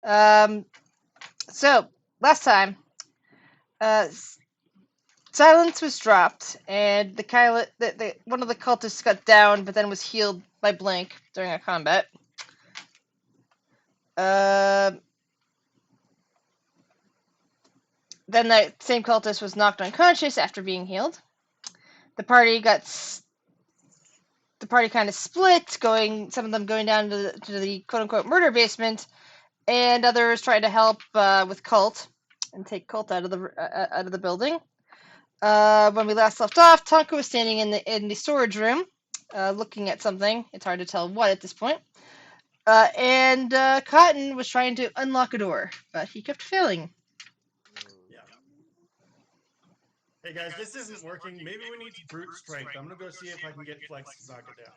So last time, uh, silence was dropped, and one of the cultists got down, but then was healed by Blank during a combat. Then that same cultist was knocked unconscious after being healed. The party kind of split, some of them going down to the quote unquote murder basement, and others tried to help with Cult and take Cult out of the building. When we last left off, Tonka was standing in the storage room, looking at something. It's hard to tell what at this point. And Cotton was trying to unlock a door, but he kept failing. Yeah. Hey guys, this isn't working. Maybe we need to brute strength. I'm gonna go see if I can get Flex to knock it down.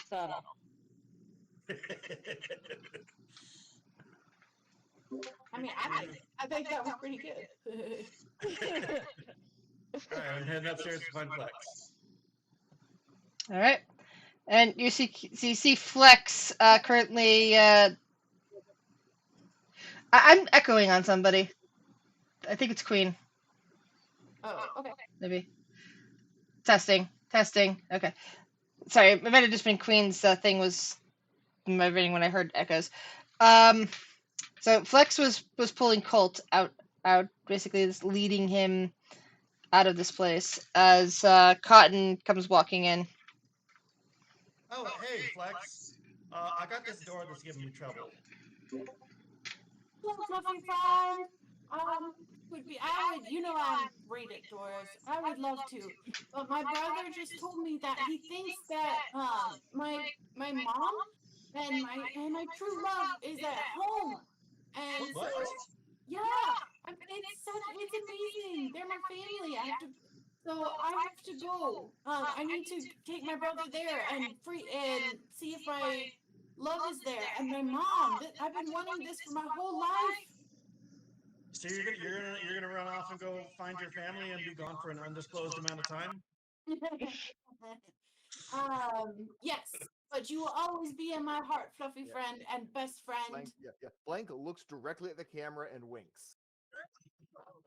Subtle. I mean, I think that was pretty good. Alright, I'm heading upstairs to find Flex. All right, and you see Flex currently. I'm echoing on somebody. I think it's Queen. Oh, okay. Maybe. Testing. Okay. Sorry, it might have just been Queen's thing was vibrating when I heard echoes. So Flex was pulling Colt out, basically just leading him out of this place as Cotton comes walking in. Oh, hey, Flex. I got this door that's giving me trouble. Hello, fluffy friend. I'm great at doors. I would love to, but my brother just told me that he thinks that my mom and my true love is at home, and What? yeah, it's amazing. They're my family. I have to go. I need to take my brother there and see if my love is there. And my mom. I've been wanting this for my whole life. So you're gonna run off and go find your family and be gone for an undisclosed amount of time? Yes, but you will always be in my heart, fluffy friend and best friend. Blank looks directly at the camera and winks.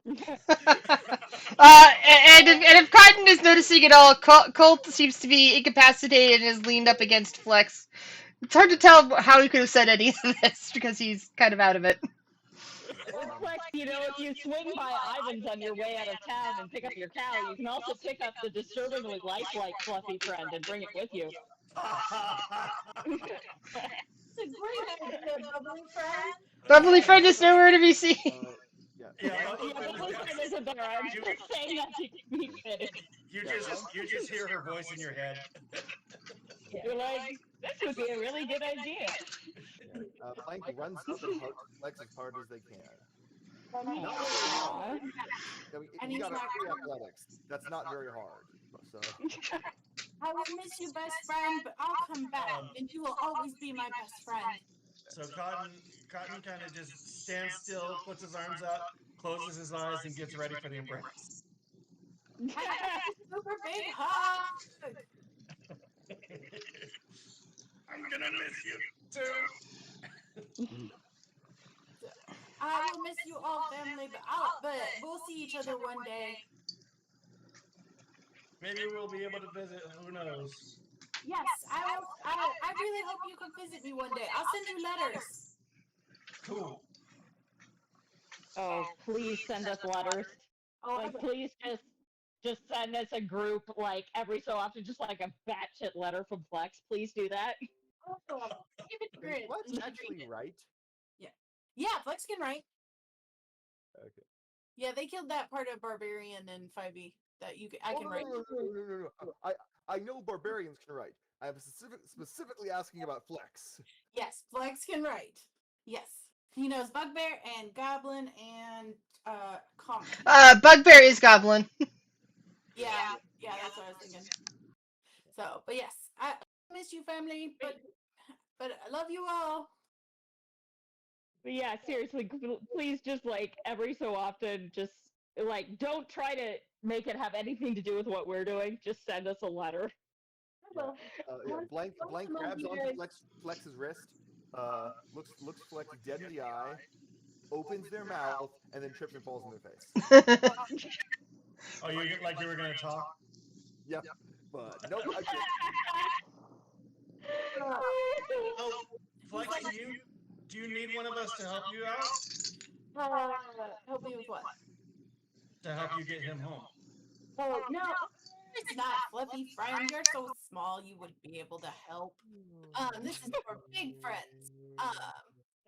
And if Cotton is noticing it all, Colt seems to be incapacitated and is leaned up against Flex. It's hard to tell how he could have said any of this because he's kind of out of it. Flex, if you swing by Ivan's on your way out of town and pick up your cow, you can also pick up the disturbingly lifelike Fluffy friend and bring it with you. It's a great idea, bubbly friend. Bubbly friend is nowhere to be seen. Bubbly friend isn't there. I'm just saying that to be fitted. You just hear her voice in your head. You're like, this would be a really good idea. Blank runs up and hugs Flex as hard as they can. You got a free athletics. That's not very hard. So. I will miss you, best friend, but I'll come back, and you will always be my best friend. So Cotton kind of just stands still, puts his arms out, closes his eyes, and gets ready for the embrace. Super big hug. I'm gonna miss you too. I will miss you all, family, but we'll see each other one day. Maybe we'll be able to visit. Who knows? Yes, I really hope you can visit me one day. I'll send you letters. Cool. Oh, please send us letters. Please just send us a group, every so often, just like a batshit letter from Flex. Please do that. Oh, give it Can Flex actually write? Yeah, Flex can write. Okay. Yeah, they killed that part of Barbarian in 5e that I can write. No. I know barbarians can write. I am specifically asking about Flex. Yes, Flex can write. Yes. He knows Bugbear and Goblin and Common. Bugbear is Goblin. Yeah, that's what I was thinking. So, but yes, I miss you, family, but I love you all. But yeah, seriously, please just every so often, just don't try to make it have anything to do with what we're doing. Just send us a letter. Blank grabs onto Flex's wrist, looks Flex dead in the eye, opens their mouth, and then trips and falls in their face. Oh, you like you were gonna talk? Yep, but nope, I can't. Oh, Flex, do you need one of us to help you out? Help me with what? To help you get him home? Oh no, it's not, Fluffy friend. You're so small, you wouldn't be able to help. This is for big friends.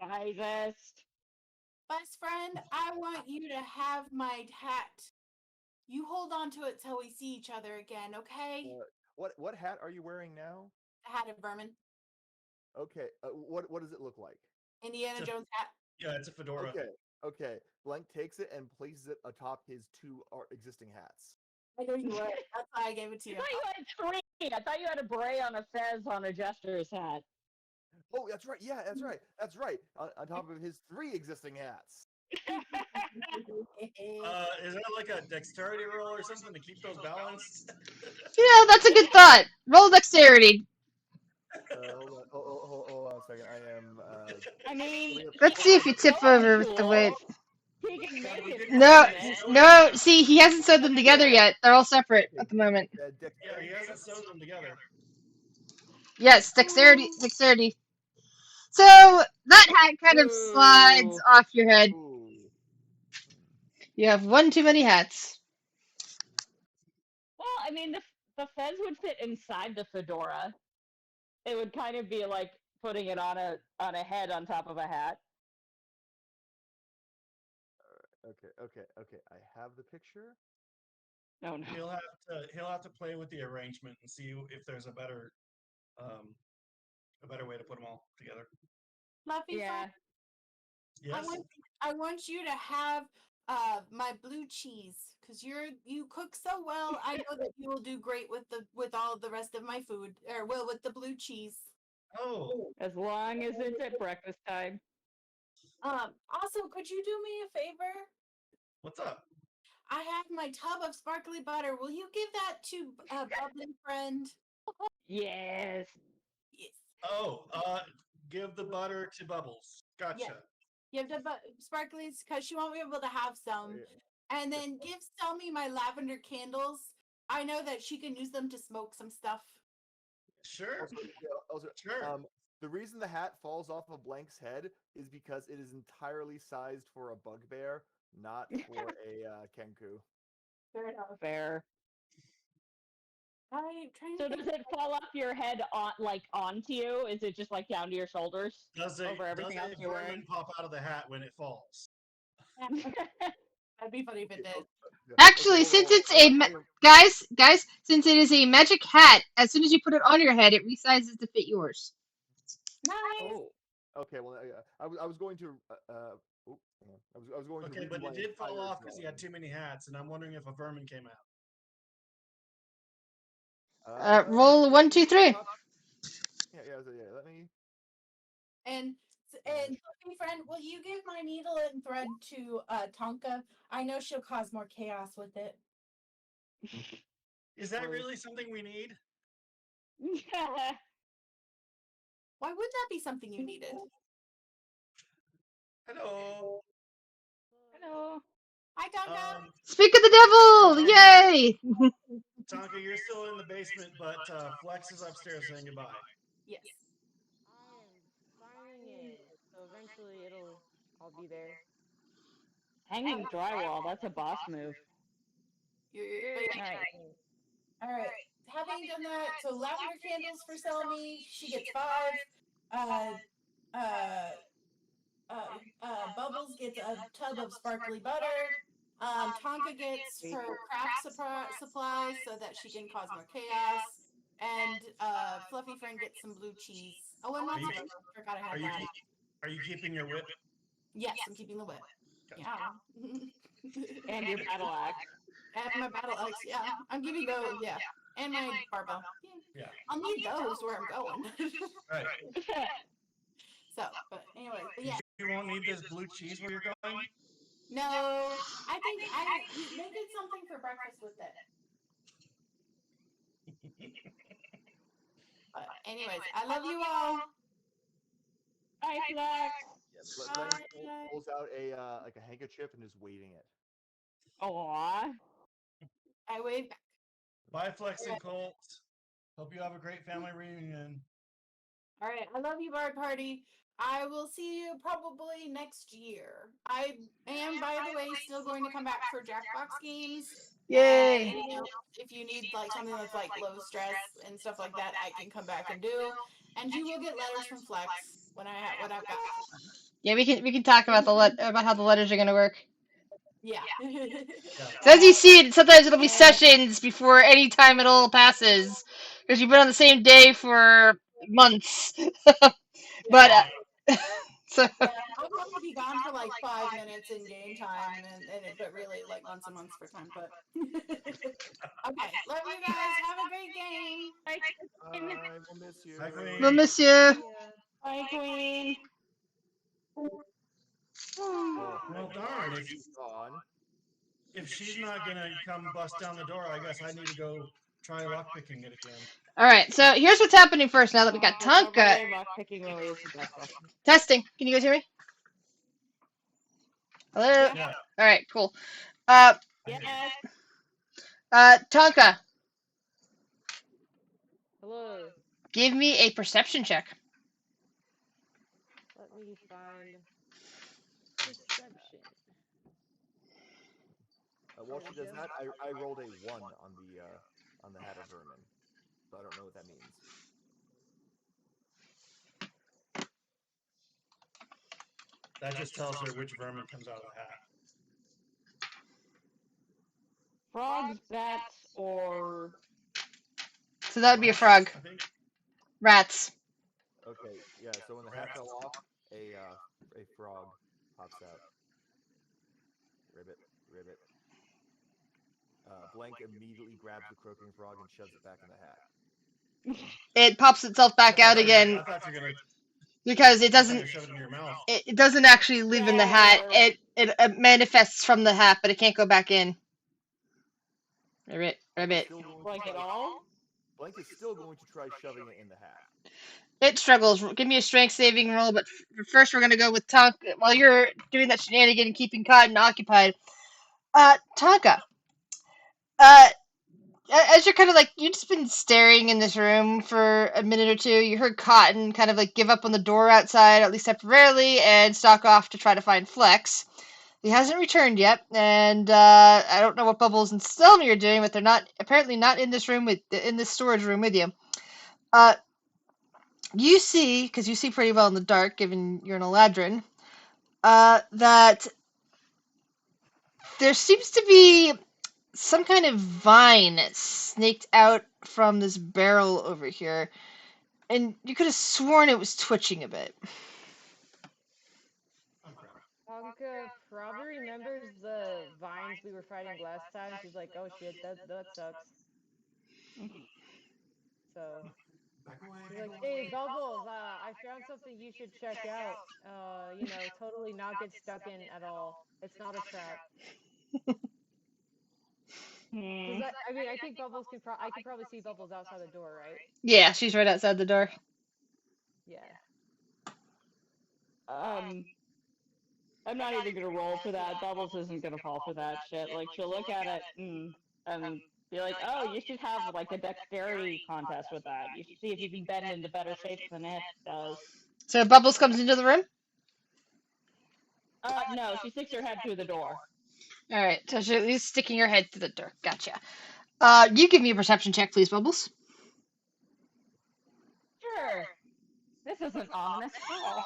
Sizest. Best friend, I want you to have my hat. You hold on to it till we see each other again, okay? What hat are you wearing now? The hat of vermin. Okay, what does it look like? Indiana It's a- Jones hat. Yeah, it's a fedora. Okay. Blank takes it and places it atop his two existing hats. I know you would. That's why I gave it to I you. thought you had 3. I thought you had a beret on a fez on a jester's hat. Oh, that's right. Yeah, that's right. On top of his 3 existing hats. Is that like a dexterity roll or something to keep those balanced? That's a good thought. Roll dexterity. Hold on a second. I am. I mean, Let's see if you tip over with the weight. He can make we it didn't No, permanent. no. See, he hasn't sewed them together yet. They're all separate at the moment. Yeah, he hasn't sewn them together. Yes, dexterity. So that hat kind of slides Ooh. off your head. Ooh. You have one too many hats. Well, I mean, the fez would fit inside the fedora. It would kind of be like putting it on a head on top of a hat. Okay. I have the picture. Oh no. He'll have to play with the arrangement and see if there's a better way to put them all together. Fluffy Yeah. friend, Yes. I want you to have my blue cheese because you cook so well. I know that you will do great with all the rest of my food, or with the blue cheese. Oh, As long as it's at breakfast time. Also, could you do me a favor? what's up? I have my tub of sparkly butter. Will you give that to Bubbly friend? Yes. Yes. Oh, give the butter to Bubbles. Gotcha. Yeah. You have to sparklies because she won't be able to have some. And then give Selmy my lavender candles. I know that she can use them to smoke some stuff. Sure. Also, Sure. the reason the hat falls off of Blank's head is because it is entirely sized for a bugbear, not for a kenku. Fair enough. Fair. I'm trying to So think. does it fall off your head onto you? Is it just like down to your shoulders Does over everything else you're vermin wearing? pop out of the hat when it falls? That'd be funny if it did. Actually, since it's guys, since it is a magic hat, as soon as you put it on your head, it resizes to fit yours. Nice. Oh. Okay, well, I was going to. Hang on. I was going to. Okay, redo but my it did fall entire off because he had drawing. too many hats, and I'm wondering if a vermin came out. Roll a 1, 2, 3. Yeah. Let me. And Fluffy friend, will you give my needle and thread to Tonka? I know she'll cause more chaos with it. Is that really something we need? Why would that be something you needed? Hello. Hello. Hi, Tonka. Speak of the devil! Yay! Tonka, you're still in the basement, but Flex is upstairs saying goodbye. Yes. I am finding it, so eventually I'll be there. Hanging drywall, that's a boss move. Alright. All right. Having done that, so lavender candles for Selmy, she gets 5. Bubbles gets a tub of sparkly butter. Tonka gets her craft supplies so that she can cause more chaos. And Fluffy friend gets some blue cheese. Oh, and Are you- mozzarella. Forgot I had that. Are you keeping your whip? Yes, I'm keeping the whip. Yeah. And your battle axe. I have my battle axe. Yeah, I'm keeping those. Yeah, and my barbell. Yeah. I'll need those where I'm going. Right. So, but anyway, but yeah. You won't need this blue cheese where you're going? No, I think they did something for breakfast with it. But anyways, I love you all. Bye, Flex. Blank Bye. pulls out a like a handkerchief and is waving it. Aw. I wave back. Bye, Flex and Colt. Hope you have a great family reunion. All right. I love you, Bard Party. I will see you probably next year. I am, by the way, still going to come back for Jackbox games. Yay! And if you need like something that's like low stress and stuff like that, I can come back and do. And you will get letters from Flex when I've got. Yeah, we can talk about about how the letters are gonna work. Yeah. Yeah. So as you see, sometimes it'll be sessions before any time at all passes, because you've been on the same day for months. But so Yeah, I'll probably be gone for like 5 minutes in game time, but really like months and months for time. But okay, love you guys. Have a great game. I will miss you. Bye, Queen. we'll miss you. Yeah. Bye, Queen. Oh, Well, thank darn. God she's gone. If she's not gonna come bust down the door, I guess I need to go try lockpicking it again. All right, so here's what's happening first. Now that we got By the Tonka way, lockpicking really is the best option. testing, can you guys hear me? Hello. Yeah. Yeah. All right, cool. Yes. Tonka, Hello. give me a perception check. Let me find perception. While There she we does go. that, I rolled a 1 on the hat of vermin, so I don't know what that means. That just tells her which vermin comes out of the hat. Frogs, bats, or So that would be a frog. I think. Rats. Okay, yeah. So when the hat fell off, a frog pops out. Ribbit, ribbit. Blank immediately grabs the croaking frog and shoves it back in the hat. It pops itself back out again I thought you were gonna. because it I thought you doesn't. were shoving it in your mouth. It doesn't actually live in the hat. Yeah. It manifests from the hat, but it can't go back in. Ribbit, ribbit. Still going to Like try- at all? Blank is still going to try shoving it in the hat. It struggles. Give me a strength saving roll, but first we're gonna go with Tonka. While you're doing that shenanigan and keeping Cotton occupied, Tonka. As you're kind of like you've just been staring in this room for a minute or two, you heard Cotton kind of like give up on the door outside, at least temporarily, and stalk off to try to find Flex. He hasn't returned yet, and I don't know what Bubbles and Stelmy are doing, but they're apparently not in this room in this storage room with you. You see, because you see pretty well in the dark, given you're an Eladrin, that there seems to be some kind of vine snaked out from this barrel over here, and you could have sworn it was twitching a bit. Oh crap. Tonka probably remembers the vines we were fighting last time. She's like, "Oh shit, that sucks." So Back away. she's Back like, away. "Hey, Bubbles, I found something you should check out. Totally not get stuck in at all. It's not a trap." Because I think Bubbles can. I can probably see Bubbles outside the door, right? Yeah, she's right outside the door. Yeah. I'm not even gonna roll for that. Bubbles isn't gonna fall for that shit. Like she'll look at it and be like, "Oh, you should have like a dexterity contest with that. You should see if you can bend into better shapes than it does." So Bubbles comes into the room. No, she sticks her head through the door. All right, so she's sticking her head through the door. Gotcha. You give me a perception check, please, Bubbles. Sure. This isn't ominous at all.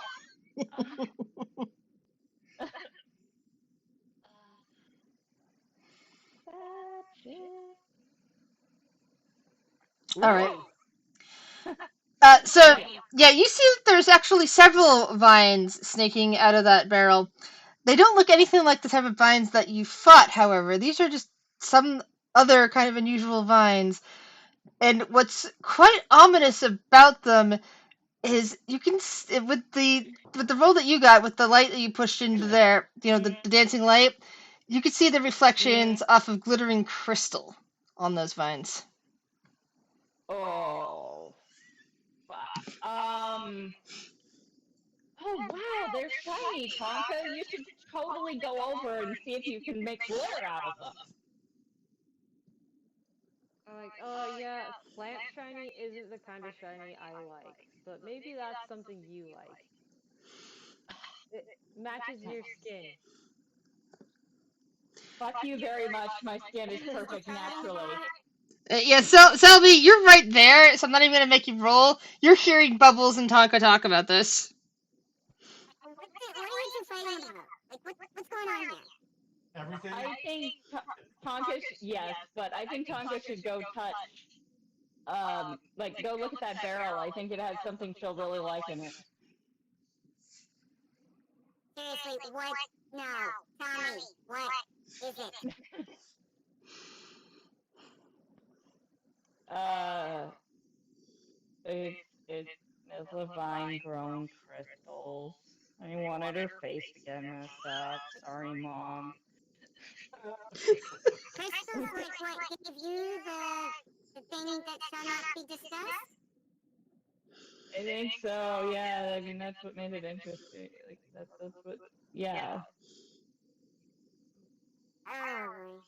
All right. Ooh. So yeah, you see that there's actually several vines snaking out of that barrel. They don't look anything like the type of vines that you fought, however. These are just some other kind of unusual vines. And what's quite ominous about them is you can with the roll that you got with the light that you pushed into there, the dancing light, you could see the reflections off of glittering crystal on those vines. Oh. Oh wow, they're shiny, Tonka. You should totally go over and see if you can make glitter out of them. Like, yeah, plant shiny isn't the kind of shiny I like, but maybe that's something you like. It matches your skin. Fuck you very much. My skin is perfect naturally. Yeah, Selby, you're right there, so I'm not even gonna make you roll. You're hearing Bubbles and Tonka talk about this. What are you two fighting about? Like, what's going on here? Everything. I think Tonka, yes, but I think Tonka should go touch, like, go look at that barrel. I think it has something she'll really like in it. Seriously, what? No, Tommy, what is it? It's a vine-grown crystals. I wanted her face to get messed up. Sorry, Mom. Crystals like what gave you the thing that shall not be discussed? I think so, yeah. I mean, that's what made it interesting. Like, that's what, yeah. Oh.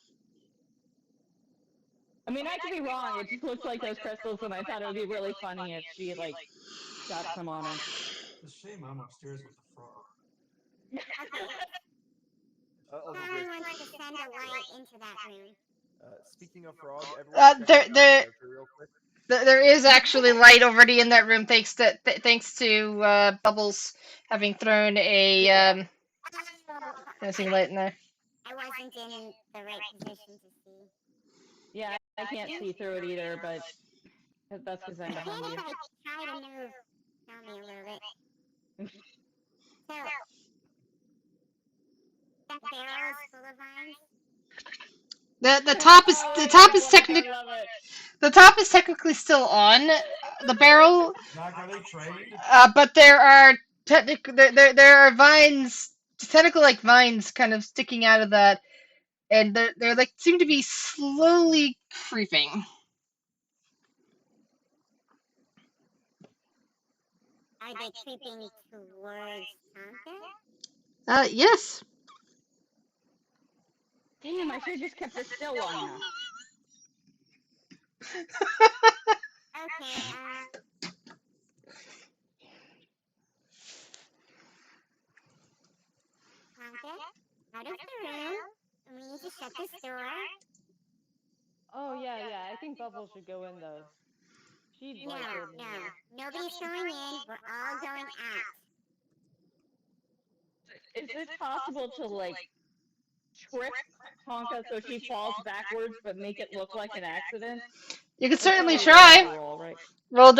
I mean, I could be wrong. It just looks like those crystals, and I thought it would be really funny if she, like, got some on her. It's a shame I'm upstairs with the frog. Someone wants to send a light into that room. Speaking of frog, everyone check out there real quick. there is actually light already in that room, thanks to Bubbles having thrown a dancing light in there. I wasn't in the right position to see. Yeah, I can't see through it either, but that's because I'm behind you. I try to move Tommy a little bit. So, that barrel is full of vines? The top is the top is technically still on the barrel. Doc, are they trained? But there are there are vines, technically like vines, kind of sticking out of that, and they're like seem to be slowly creeping. Are they creeping towards Tonka? Yes. Damn, I should have just kept her still long enough. Okay, Tonka, out of the room. We need to shut this door. Oh yeah, I think Bubbles should go in though. She'd like it. No. Nobody's going in. We're all going out. Is it possible to, like, trip Tonka so she falls backwards but make it look like an accident? You can certainly That's try. roll, right? Roll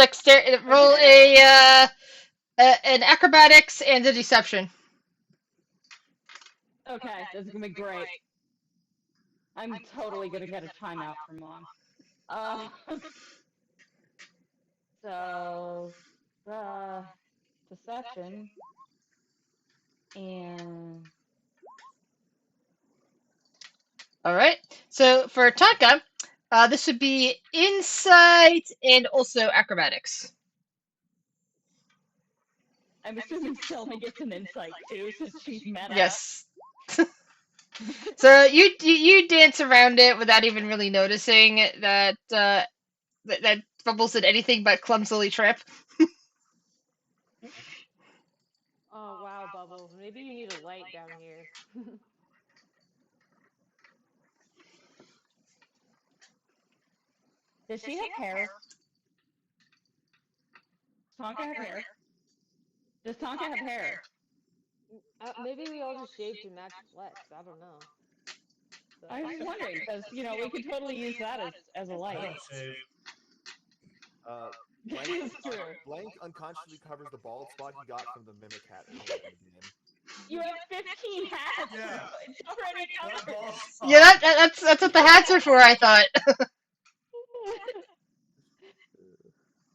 roll an acrobatics and a deception. Okay, this is gonna be great. I'm totally gonna get a timeout from Mom. So, deception and All right. So for Tonka, this would be insight and also acrobatics. I'm assuming Selma gets an insight too, since she's meta. Yes. So you dance around it without even really noticing that that Bubbles did anything but clumsily trip. Oh wow, Bubbles. Maybe you need a light down here. Does she have hair? Does Tonka have hair? Does Tonka have hair? Maybe we all just shave to match flex. I don't know. So. I was wondering because we could totally use that as a I light. don't shave. Blank unconsciously covers the bald spot he got from the mimic hat earlier in the game. You have 15 hats. Yeah. It's already covered. Yeah, that's what the hats are for, I thought.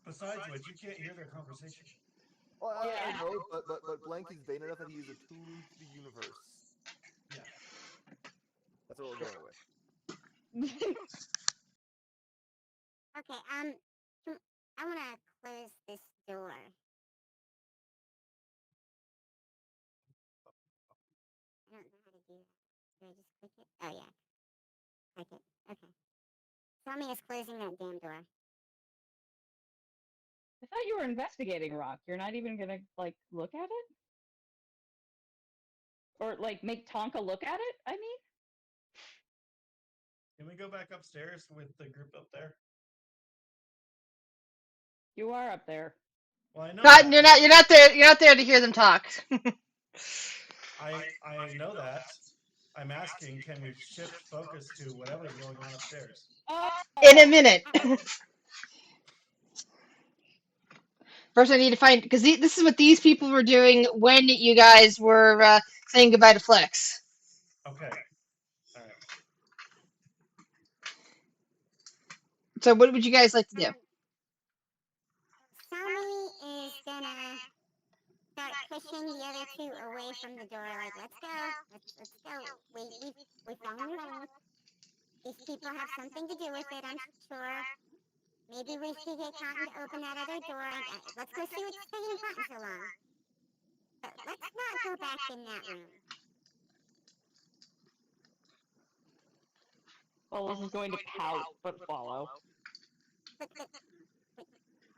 Besides which, you can't hear their conversation. Well, Yeah. I know, but Blank is vain enough that he is attuned to the universe. Yeah. That's what we're going with. Okay, I want to close this door. do that? Do I just click it? Oh yeah. Click it. Okay. Tell me it's closing that damn door. I thought you were investigating Rock. You're not even gonna like look at it, or like make Tonka look at it. I mean, Can we go back upstairs with the group up there? you are up there. Well, I know God, that. you're not. You're not there. You're not there to hear them talk. I know that. I'm asking, can we shift focus to whatever's going on upstairs? Oh, In a minute. First, I need to find because this is what these people were doing when you guys were saying goodbye to Flex. Okay. All right. So, what would you guys like to do? Sammy is gonna start pushing the other two away from the door. Like, let's go, let's go. We found your house. These people have something to do with it, I'm sure. Maybe we should get Cotton to open that other door. Let's go see what's taking Cotton so long. But let's not go back in that room. Bubbles is going to pout but follow. But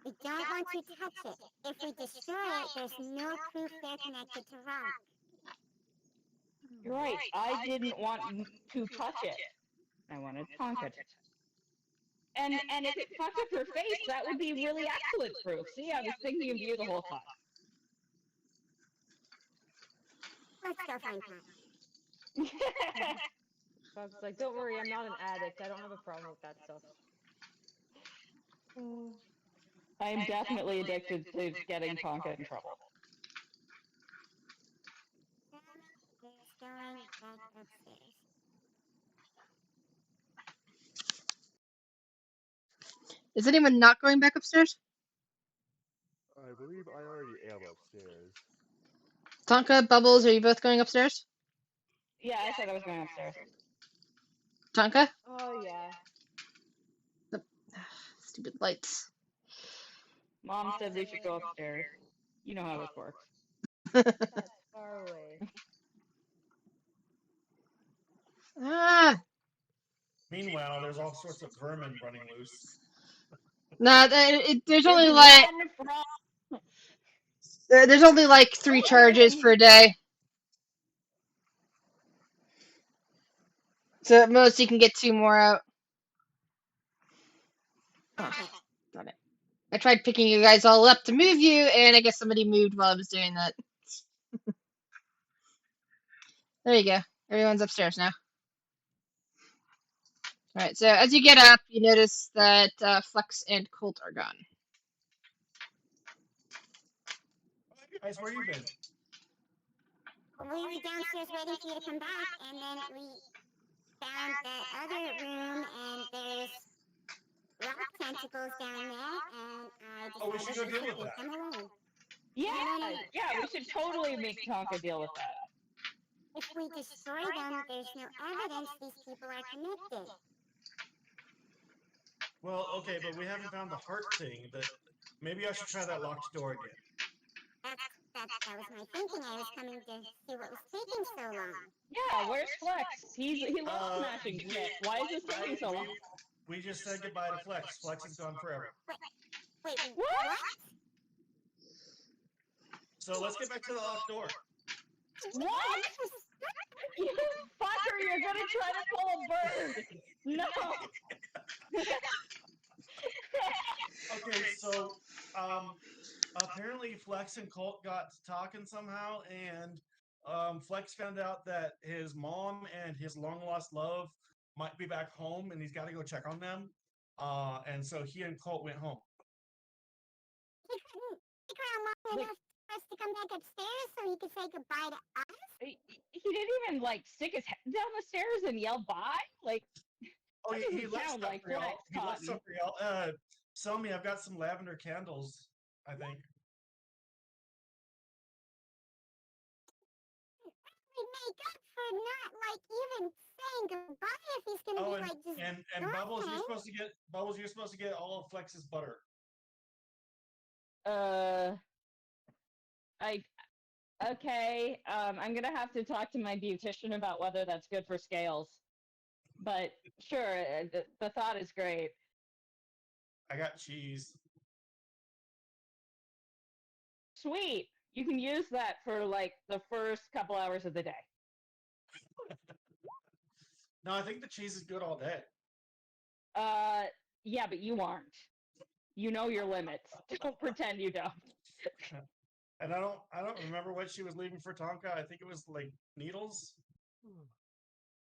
we don't want to touch it. If we destroy it, there's no proof they're connected to Rock. You're right. I didn't want to touch it. I wanted Tonka to. And if it fucked up her face, that would be really excellent proof. See, I was thinking of you the whole time. Let's go find Cotton. Bob's like, don't worry, I'm not an addict. I don't have a problem with that stuff. I am definitely addicted to getting Tonka in trouble. Sammy is going back upstairs. Is anyone not going back upstairs? I believe I already am upstairs. Tonka, Bubbles, are you both going upstairs? Yeah, I said I was going upstairs. Tonka? Oh yeah. Stupid lights. Mom said we should go upstairs. You know how this works. That's far away. Ah, Meanwhile, there's all sorts of vermin running loose. no, there's only like there's only like 3 charges per day. So at most you can get 2 more out. Oh, got it. I tried picking you guys all up to move you, and I guess somebody moved while I was doing that. There you go. Everyone's upstairs now. Alright, so as you get up, you notice that Flex and Colt are gone. Guys, where you been? We were downstairs waiting for you to come back, and then we found that other room, and there's rock tentacles down there, and I Oh, we should decided go we deal should with leave that. them alone. Yeah, we should totally make Tonka deal with that. If we destroy them, there's no evidence these people are connected. Well, okay, but we haven't found the heart thing. That maybe I should try that locked door again. That was my thinking. I was coming to see what was taking so long. Yeah, where's Flex? He loves smashing shit. Why is this taking so long? We just said goodbye to Flex. Flex is gone forever. Wait, what? So let's get back to the locked door. What? You fucker, you're gonna try to pull a bird! No! Okay, so apparently Flex and Colt got talking somehow, and Flex found out that his mom and his long lost love might be back home, and he's got to go check on them. And so he and Colt went home. He couldn't long enough for us to come back upstairs so he could say goodbye to us? He didn't even like stick his head down the stairs and yell bye. Like, Oh, that he doesn't left sound stuff like for y'all. Flex, He left Cotton. stuff for y'all. Selmy, I've got some lavender candles, I think. We make up for not like even saying goodbye if he's gonna Oh, be like just and Bubbles, okay. you're supposed to get all of Flex's butter. Okay, I'm gonna have to talk to my beautician about whether that's good for scales. But sure, the thought is great. I got cheese. Sweet. You can use that for like the first couple hours of the day. No, I think the cheese is good all day. Yeah, but you aren't. You know your limits. Don't pretend you don't. And I don't remember what she was leaving for Tonka. I think it was like needles.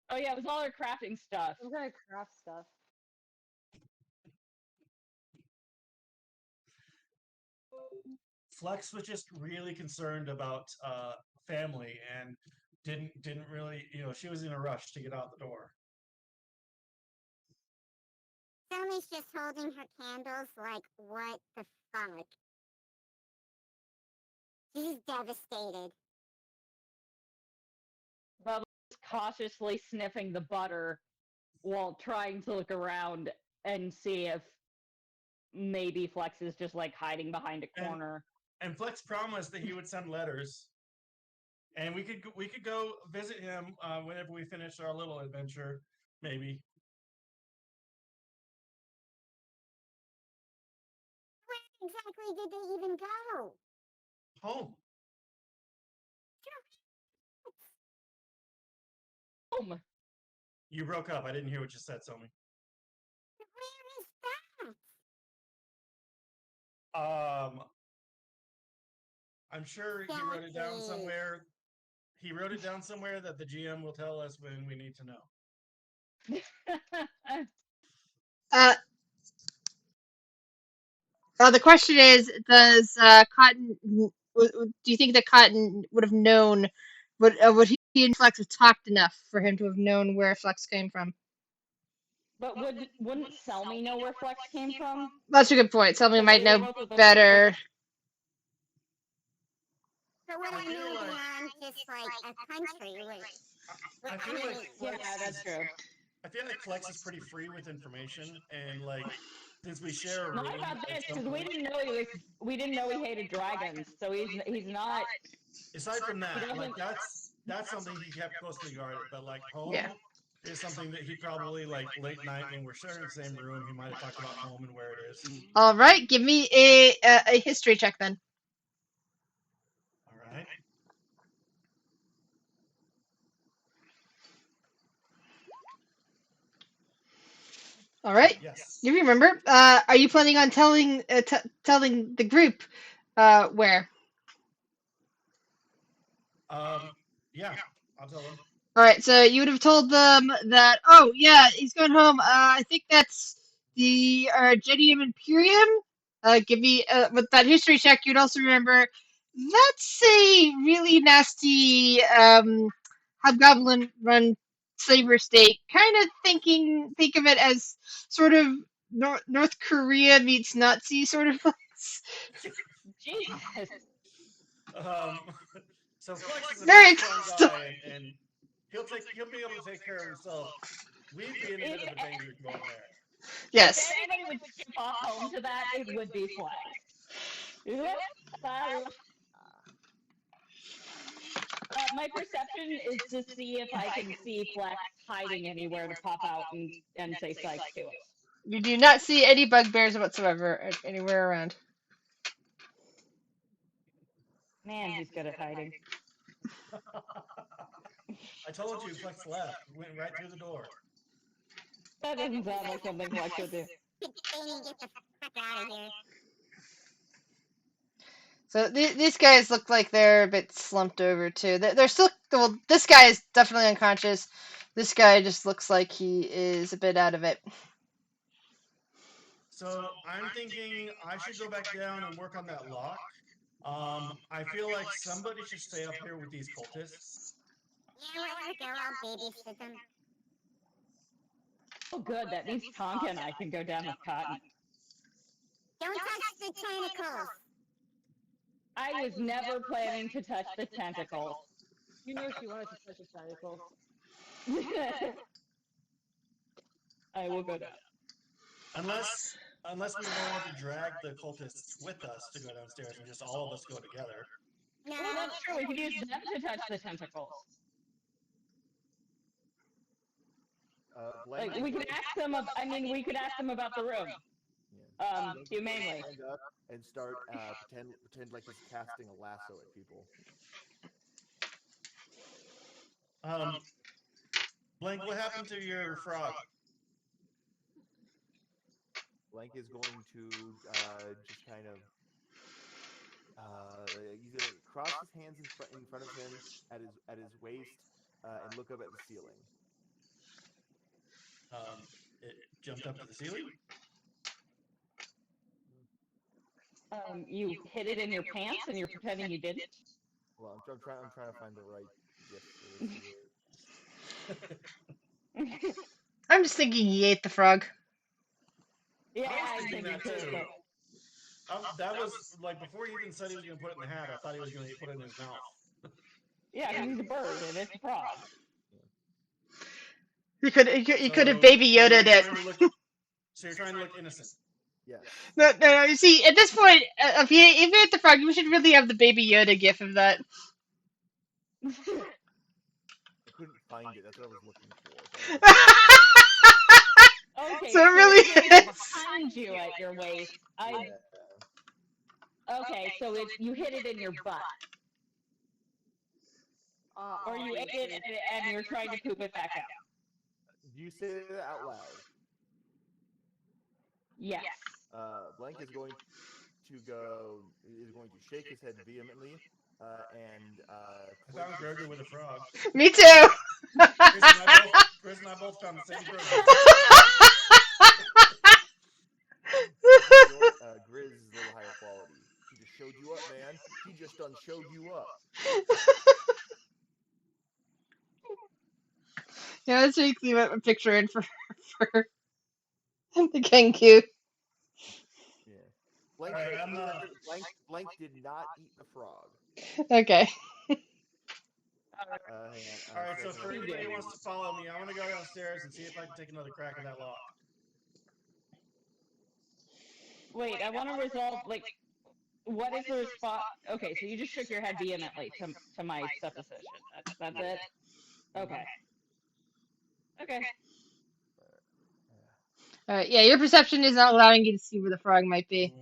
Oh yeah, it was all her crafting stuff. Some kind of craft stuff. Flex was just really concerned about family and didn't really, she was in a rush to get out the door. Sammy's just holding her candles like, what the fuck? She's devastated. Bubbles cautiously sniffing the butter while trying to look around and see if maybe Flex is just like hiding behind a corner. And Flex promised that he would send letters, and we could go visit him whenever we finish our little adventure, maybe. Where exactly did they even go? Home. Home. You broke up. I didn't hear what you said, Somi. Where is that? I'm sure he wrote it down somewhere. He wrote it down somewhere that the GM will tell us when we need to know. The question is, does Cotton? Do you think that Cotton would have known? Would he and Flex have talked enough for him to have known where Flex came from? But wouldn't Selmy know where Flex came from? That's a good point. Somebody might They were know both with the- better. But would I I feel know like- beyond just like a country? I feel like Flex Yeah, that's true. I feel like Flex is pretty free with information, and like since we share a room, Not about at this some because we point- didn't know he hated dragons, so he's not. aside from that, doesn't- like that's something he kept closely guarded. But like home Yeah. is something that he probably like late night when we're sharing the same room, he might have talked about home and where it is. All right, give me a history check then. All right. All right. Yes. You remember? Are you planning on telling telling the group where? Yeah, I'll tell him. All right, so you would have told them that. Oh yeah, he's going home. I think that's the Argentium Imperium. Give me with that history check. You'd also remember that's a really nasty hobgoblin run slaver state. Kind of think of it as sort of North Korea meets Nazi sort of place. Jesus. So Flex is a Very big strong guy, and he'll be able to take care of himself. We'd be in a bit of a danger going there. Yes. If anybody would skip off home to that, it would be Flex. My perception is to see if I can see Flex hiding anywhere to pop out and say psych to us. You do not see any bugbears whatsoever anywhere around. Man, he's good at hiding. I told you, Flex left. Went right through the door. That doesn't sound like something Flex would do. Get the fuck out of here. So these guys look like they're a bit slumped over too. They're still well. This guy is definitely unconscious. This guy just looks like he is a bit out of it. So I'm thinking I should go back down and work on that lock. I feel like somebody should stay up here with these cultists. Yeah, let her go. I'll babysit them. Oh, good. That means Tonka and I can go down with Cotton. Don't touch the tentacles. I was never planning to touch the tentacles. You know she wanted to touch a tentacle. I will go down. Unless we wanted to drag the cultists with us to go downstairs and just all of us go together. No. Well, that's true. We could use them to touch the tentacles. Blank Like we could ask them. We could ask them about the room. Blank is going to Humanely. stand up and start pretend like he's casting a lasso at people. Blank, what happened to your frog? Blank is going to just kind of he's going to cross his hands in front of him at his waist and look up at the ceiling. It jumped up to the ceiling. You hid it in your pants and you're pretending you didn't? Well, I'm trying to find the right gif for this. I'm just thinking he ate the frog. Yeah, I was I'm thinking thinking that too. too. But That was like before he even said he was going to put it in the hat. I thought he was going to put it in his mouth. yeah, because he's a bird and it's a frog. You could have Baby Yoda it. So you're trying to look innocent. Yes. No. You see, at this point, if you ate the frog, we should really have the Baby Yoda gif of that. I couldn't find it. That's what I was looking for. Okay, So it really it's is. behind you at your waist. Okay, so you hid it in your butt. Or you ate it and you're trying to poop it back out. Do you say that out loud? Yes. Blank is going to shake his head vehemently and I found Grogu with a frog. Me too. Chris and I both found the same Grogu. Grizz is a little higher quality. She just showed you up, man. She just done showed you up. Yeah, let's make a picture in for the Kenku. Yeah. Blank, Right, Blank did not eat the frog. Okay. Hang on. All right, so for anybody who wants to follow me, I want to go downstairs and see if I can take another crack at that lock. Wait, I want to resolve, what is the response? Okay, so you just shook your head vehemently to my supposition. That's it? Okay. Okay. Alright, yeah, your perception is not allowing you to see where the frog might be.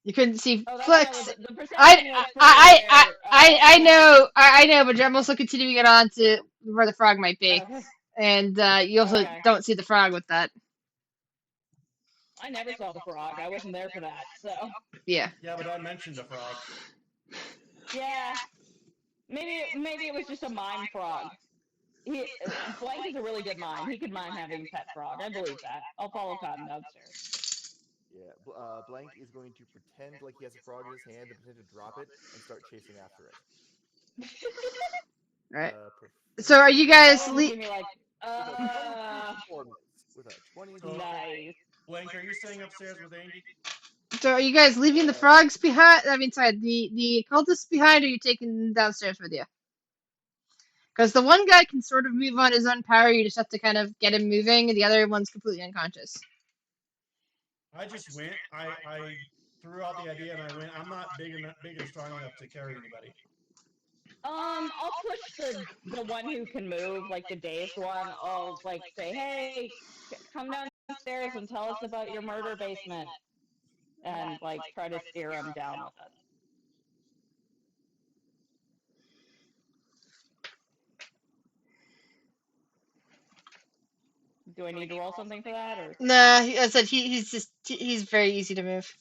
You couldn't see Oh, that's Flex. why the perception was I know, but I'm also continuing it on to where the frog might be. Okay. And you also don't see the frog with that. I never saw the frog. I wasn't there for that, so. Yeah. Yeah, but I mentioned a frog. Yeah. Maybe it was just a mime frog. Blank is a really good mime. He could mime having a pet frog. I believe that. I'll follow Cotton downstairs. Yeah, Blank is going to pretend like he has a frog in his hand and pretend to drop it and start chasing after it. Right. So are you guys with a 20 nice. Blank, are you staying upstairs with Andy? So are you guys leaving the frogs behind? I mean, sorry, the cultists behind, or are you taking them downstairs with you? Because the one guy can sort of move on his own power. You just have to kind of get him moving, and the other one's completely unconscious. I just went. I threw out the idea, and I went. I'm not big and strong enough to carry anybody. I'll push the one who can move, like the dazed one. I'll say, hey, come downstairs and tell us about your murder basement, and try to steer him down with it. Do I need to roll something for that, or? Nah, I said he's very easy to move.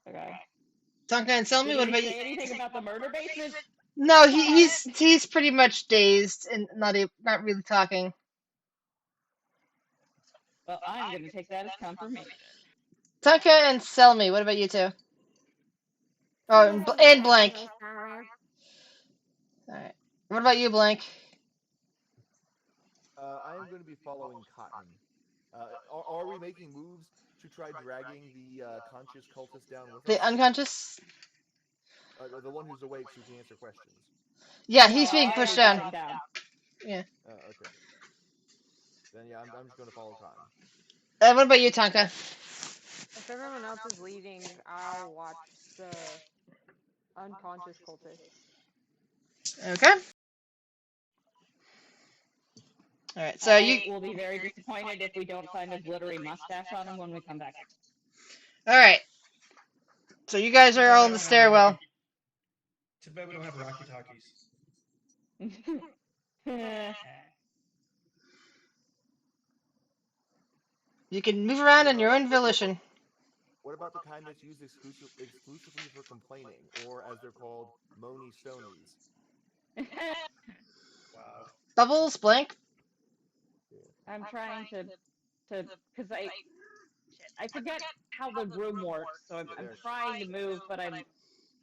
Okay. Tonka and Selmy, what about you? Say anything about the murder basement? No, he's pretty much dazed and not really talking. Well, I'm going to take that as confirmation. Tonka and Selmy, what about you two? Oh, and Blank. Alright. What about you, Blank? I am going to be following Cotton. Are we making moves to try dragging the conscious cultist down with us? The unconscious? The one who's awake so he can answer questions. Yeah, he's being pushed down. Yeah. Okay. Then yeah, I'm just going to follow Cotton. What about you, Tonka? If everyone else is leaving, I'll watch the unconscious cultist. Okay. All right. So I you. will be very disappointed if we don't find a glittery mustache on him when we come back. All right. So you guys Too are bad all we in the don't have stairwell. Rocky. Too bad we don't have Rocky Talkies. You can move around on your own volition. What about the kind that's used exclusively for complaining, or as they're called, moany stonies? Wow. Bubbles, blank. I'm trying to because I forget how the room works, so I'm trying to move, but I'm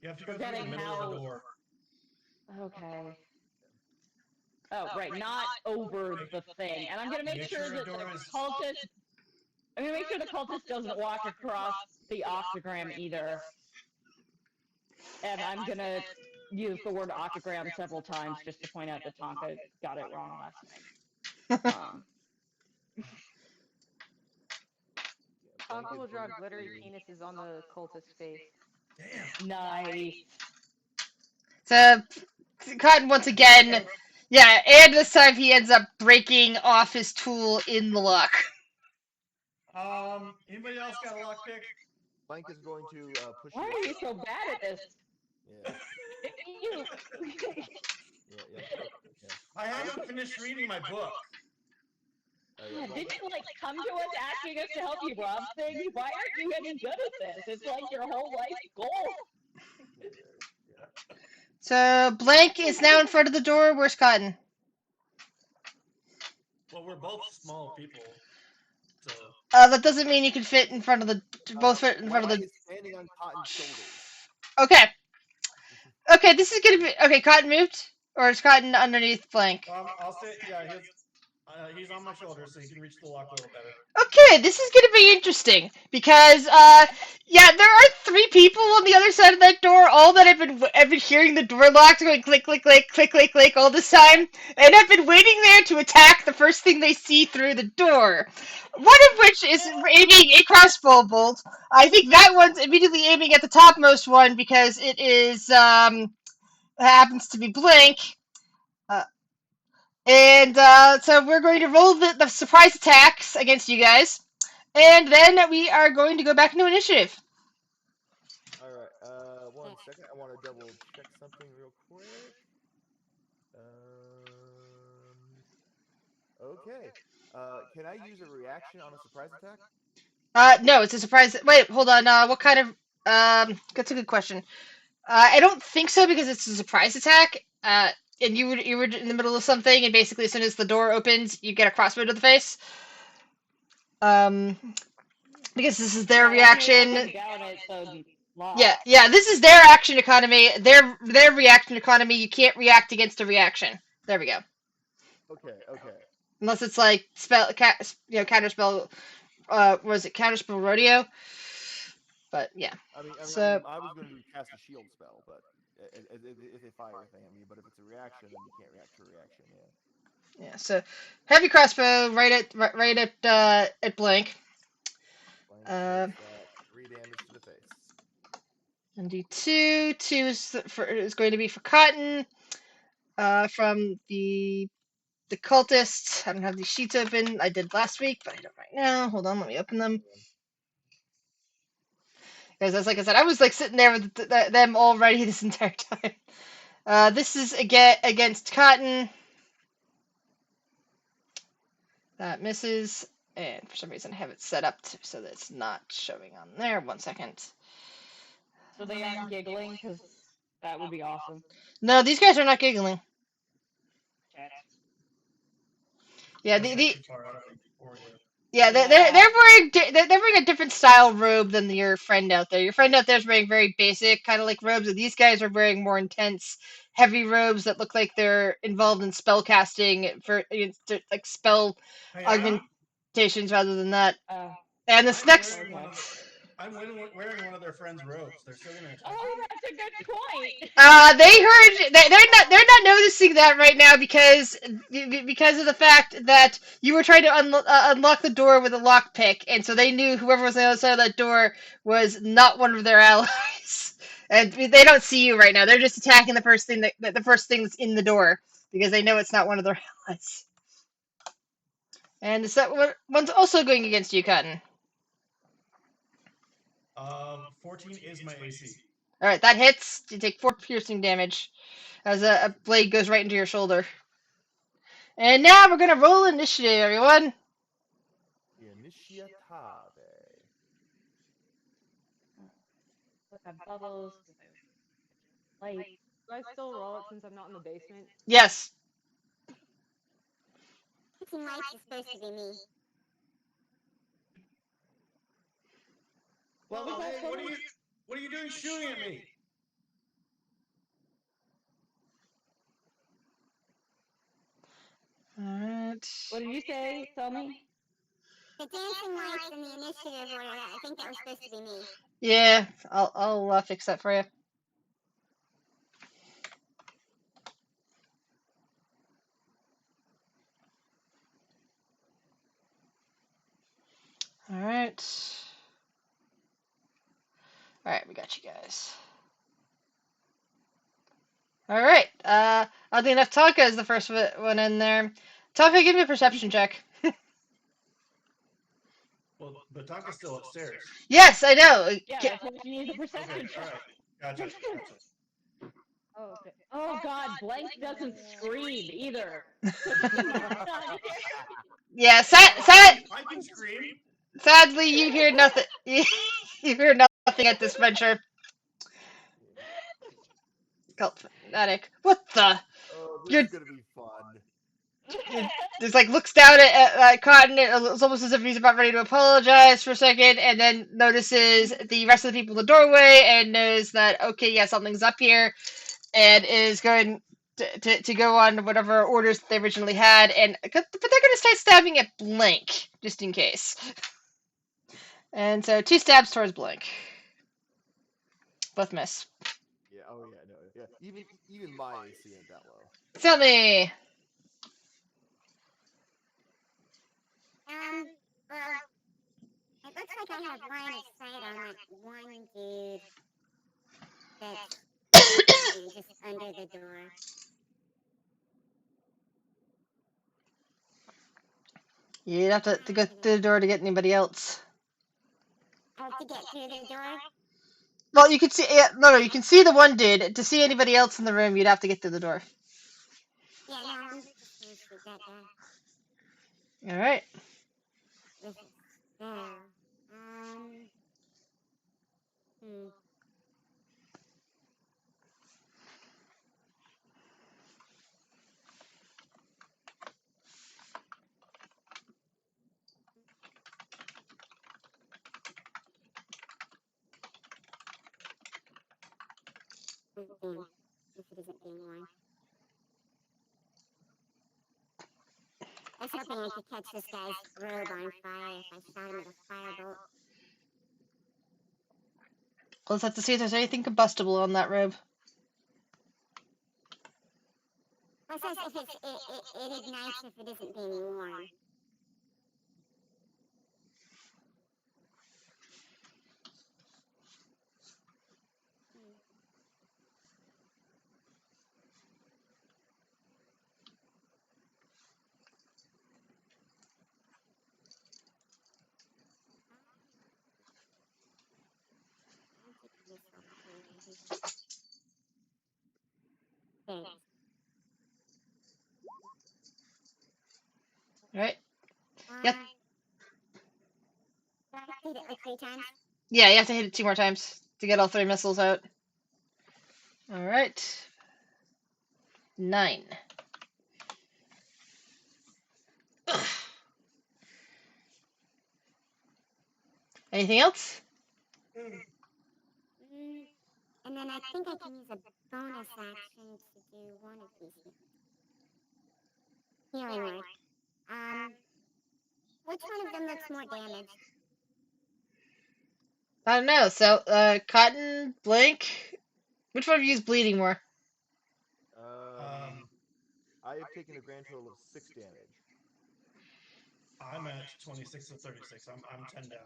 You have to go through the forgetting middle of the how. door. Okay. Oh, right, not over the thing. And I'm gonna make sure the that door the is. cultist. I'm gonna make sure the cultist doesn't walk across the octagram either. And I'm gonna use the word octagram several times just to point out that Tonka got it wrong last night. Tonka will draw glittery penises on the cultist's face. Damn. Nice. So Cotton once again. Yeah, and this time he ends up breaking off his tool in the lock. Anybody else got a lockpick? Blank is going to push Why you. are you so bad at this? Yeah. You. Yeah. Okay. Yeah. I haven't finished reading my book. Yeah, Blank. Didn't you come to us asking us to help you rob things? Why aren't you any good at this? It's like your whole life goal. Yeah. So Blank is now in front of the door. Where's Cotton? Well, we're both small people, so. That doesn't mean you can fit in front of the. Both fit in front of Blank the. is standing on Cotton's shoulders. Okay. Okay, this is gonna be okay. Cotton moved, or is Cotton underneath Blank? I'll say, yeah, he's on my shoulder, so he can reach the lock a little better. Okay, this is gonna be interesting because yeah, there are 3 people on the other side of that door. All that I've been hearing the door locks going click click click click click click all this time, and I've been waiting there to attack the first thing they see through the door. One of which is aiming a crossbow bolt. I think that one's immediately aiming at the topmost one because it is happens to be Blank. Uh, and so we're going to roll the surprise attacks against you guys. And then we are going to go back into initiative. All right. 1 second. I want to double check something real quick. Okay. Can I use a reaction on a surprise attack? No, it's a surprise. Wait, hold on. What kind of? That's a good question. I don't think so because it's a surprise attack. And you were in the middle of something, and basically as soon as the door opens, you get a crossbow to the face. Because this is their reaction. Down it, so Yeah. This is their action economy. Their reaction economy. You can't react against a reaction. There we go. Okay. Unless it's like counterspell. Was it counterspell rodeo? But yeah. I mean, So I was going to cast a shield spell, but it's a fire thing. I mean, but if it's a reaction, then you can't react to a reaction. Yeah. yeah. So heavy crossbow right at Blank. Blank takes 3 damage to the face. And do 2. 2 is going to be for Cotton. From the cultists. I don't have these sheets open. I did last week, but I don't right now. Hold on, let me open them. Because as like I said, I was like sitting there with them all ready this entire time. This is against Cotton. That misses, and for some reason I have it set up so that it's not showing on there. 1 second. So they aren't giggling, because that would be awesome. No, these guys are not giggling. Chat. Yeah, Yeah. they're wearing a different style robe than your friend out there. Your friend out there is wearing very basic kind of like robes, and these guys are wearing more intense, heavy robes that look like they're involved in spell casting for like spell augmentations rather than that. And this next. I'm wearing one of their friends' robes. They're still gonna attack. Oh, that's a good point. They heard they're not noticing that right now because of the fact that you were trying to unlock the door with a lockpick, and so they knew whoever was on the other side of that door was not one of their allies. And they don't see you right now. They're just attacking the first thing the first thing that's in the door because they know it's not one of their allies. And the second one's also going against you, Cotton. 14 is my AC. All right, that hits. You take 4 piercing damage as a blade goes right into your shoulder. And now we're gonna roll initiative, everyone. Initiative. Look at Bubbles. Light. Do I still roll it since I'm not in the basement? Yes. Fixing lights is supposed to be me. What was Oh, that? hey, what are you doing shooting at me? All right. What did you say? Tell me. The dancing lights in the initiative order, I think that was supposed to be me. Yeah, I'll fix that for you. All right. All right, we got you guys. All right. Oddly enough, Taka is the first one in there. Taka, give me a perception check. Well, but Tonka's still upstairs. Yes, I know. Yeah, Ca- that's why she needs a Okay, perception all check. right. Gotcha. Oh, okay. Oh God, Blank doesn't scream either. Yeah, I can scream. sadly, you hear nothing. You hear nothing at this venture. Cult fanatic. What the? Oh, this You're is gonna be fun. just like looks down at Cotton. It's almost as if he's about ready to apologize for a second, and then notices the rest of the people in the doorway and knows that okay, yeah, something's up here, and is going to go on whatever orders they originally had, but they're going to start stabbing at Blank just in case. And so 2 stabs towards Blank, both miss. Yeah. Oh yeah. No. Yeah. Even my AC ain't that low. Tell me. Well, it looks like I have line of sight on that one dude that's just under the door. You'd have to go through the door to get anybody else. Oh, to get through the door? Well, you can see. Yeah, no, you can see the one dude. To see anybody else in the room, you'd have to get through the door. Yeah, no, I'm just gonna shoot that guy. All right. With a spell. Hmm. If it isn't being worn. I was hoping I could catch this guy's robe on fire if I shot him with a firebolt. Let's have to see if there's anything combustible on that robe. Well, it says if it ignites if it isn't being worn. I'm taking this opportunity. Thanks. All right. Yep. I hit it like 3 times. Yeah, you have to hit it 2 more times to get all 3 missiles out. All right. 9. Ugh. Anything else? And then I think I can use a bonus action to do one of these healing word. Which one of them looks more damaged? I don't know. So, Cotton, Blank. Which one of you is bleeding more? I have taken a grand total of 6 damage. I'm at 26 of 36. I'm 10 down.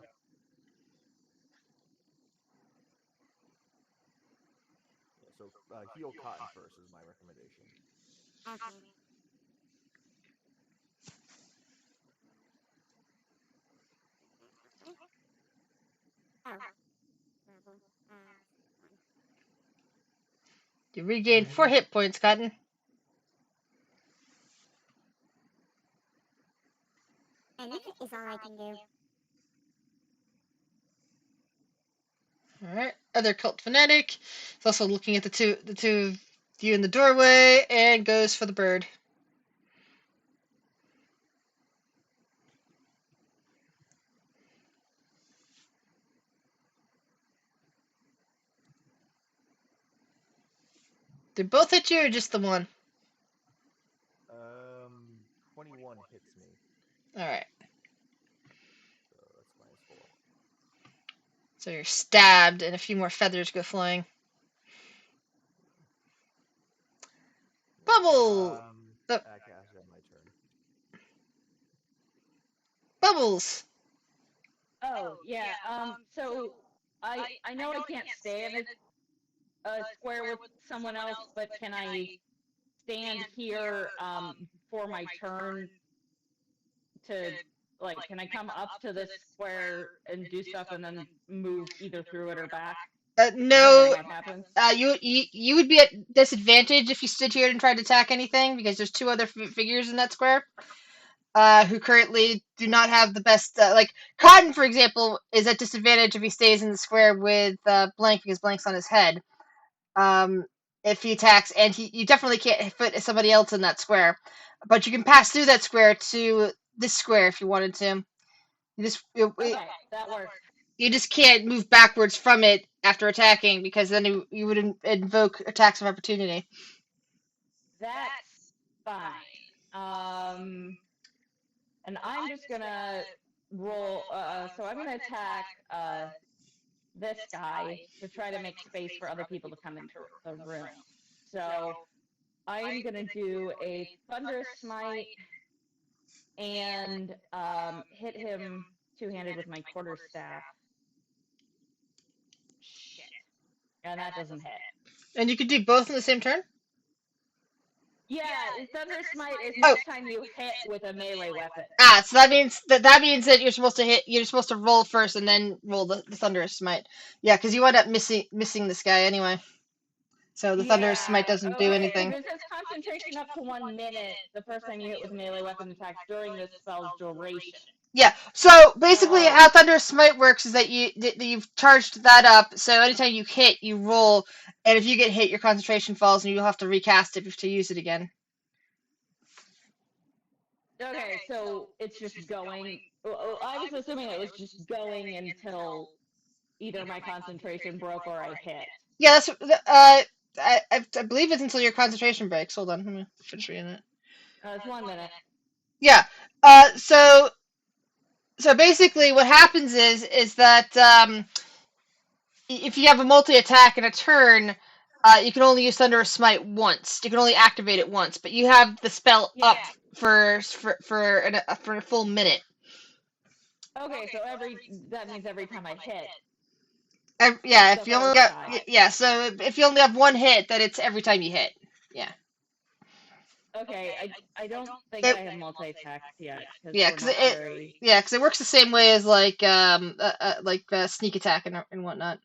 So heal Cotton first is my recommendation. Okay. Oh. Verbal. One. You regained 4 hit points, Cotton. And that is all I can do. All right. Other cult fanatic is also looking at the two of you in the doorway and goes for the bird. Did both hit you or just the one? 21 hits me. All right. So that's -4. So you're stabbed, and a few more feathers go flying. Bubble. Okay, I have my turn. Bubbles. Oh yeah. So I know I can't stay in a square with someone else, but can I stand here for my turn to like? Can I come up to this square and do stuff and then move either through it or back? No. Depending on what happens. You would be at disadvantage if you stood here and tried to attack anything because there's 2 other figures in that square. Who currently do not have the best. Like Cotton, for example, is at disadvantage if he stays in the square with Blank because Blank's on his head. If he attacks, and you definitely can't fit somebody else in that square, but you can pass through that square to this square if you wanted to. Okay, that works. You just can't move backwards from it after attacking because then you would invoke attacks of opportunity. That's fine. And I'm just gonna roll. So I'm gonna attack this guy to try to make space for other people to come into the room. So I'm gonna do a thunderous smite and hit him two-handed with my quarterstaff. Shit, and that doesn't hit. And you could do both in the same turn? Yeah, thunderous smite is next time you hit with a melee weapon. So that means that you're supposed to hit. You're supposed to roll first and then roll the thunderous smite. Yeah, because you wind up missing this guy anyway. So the thunderous smite doesn't do anything. Because it says concentration up to 1 minute the first time you hit with a melee weapon attacks during this spell's duration. Yeah. So basically, how thunderous smite works is that you've charged that up. So anytime you hit, you roll, and if you get hit, your concentration falls, and you'll have to recast it to use it again. Okay, so it's just going. I was assuming it was just going until either my concentration broke or I hit. Yeah, that's I believe it's until your concentration breaks. Hold on, let me finish reading it. It's 1 minute. Yeah. So basically, what happens is that if you have a multi attack in a turn, you can only use Thunderous Smite once. You can only activate it once, but you have the spell up for a full minute. Okay, so that means every time I hit. If you only got so if you only have 1 hit, then it's every time you hit. Yeah. Okay, I don't think I have multi attacks yet. Because it works the same way as like sneak attack and whatnot.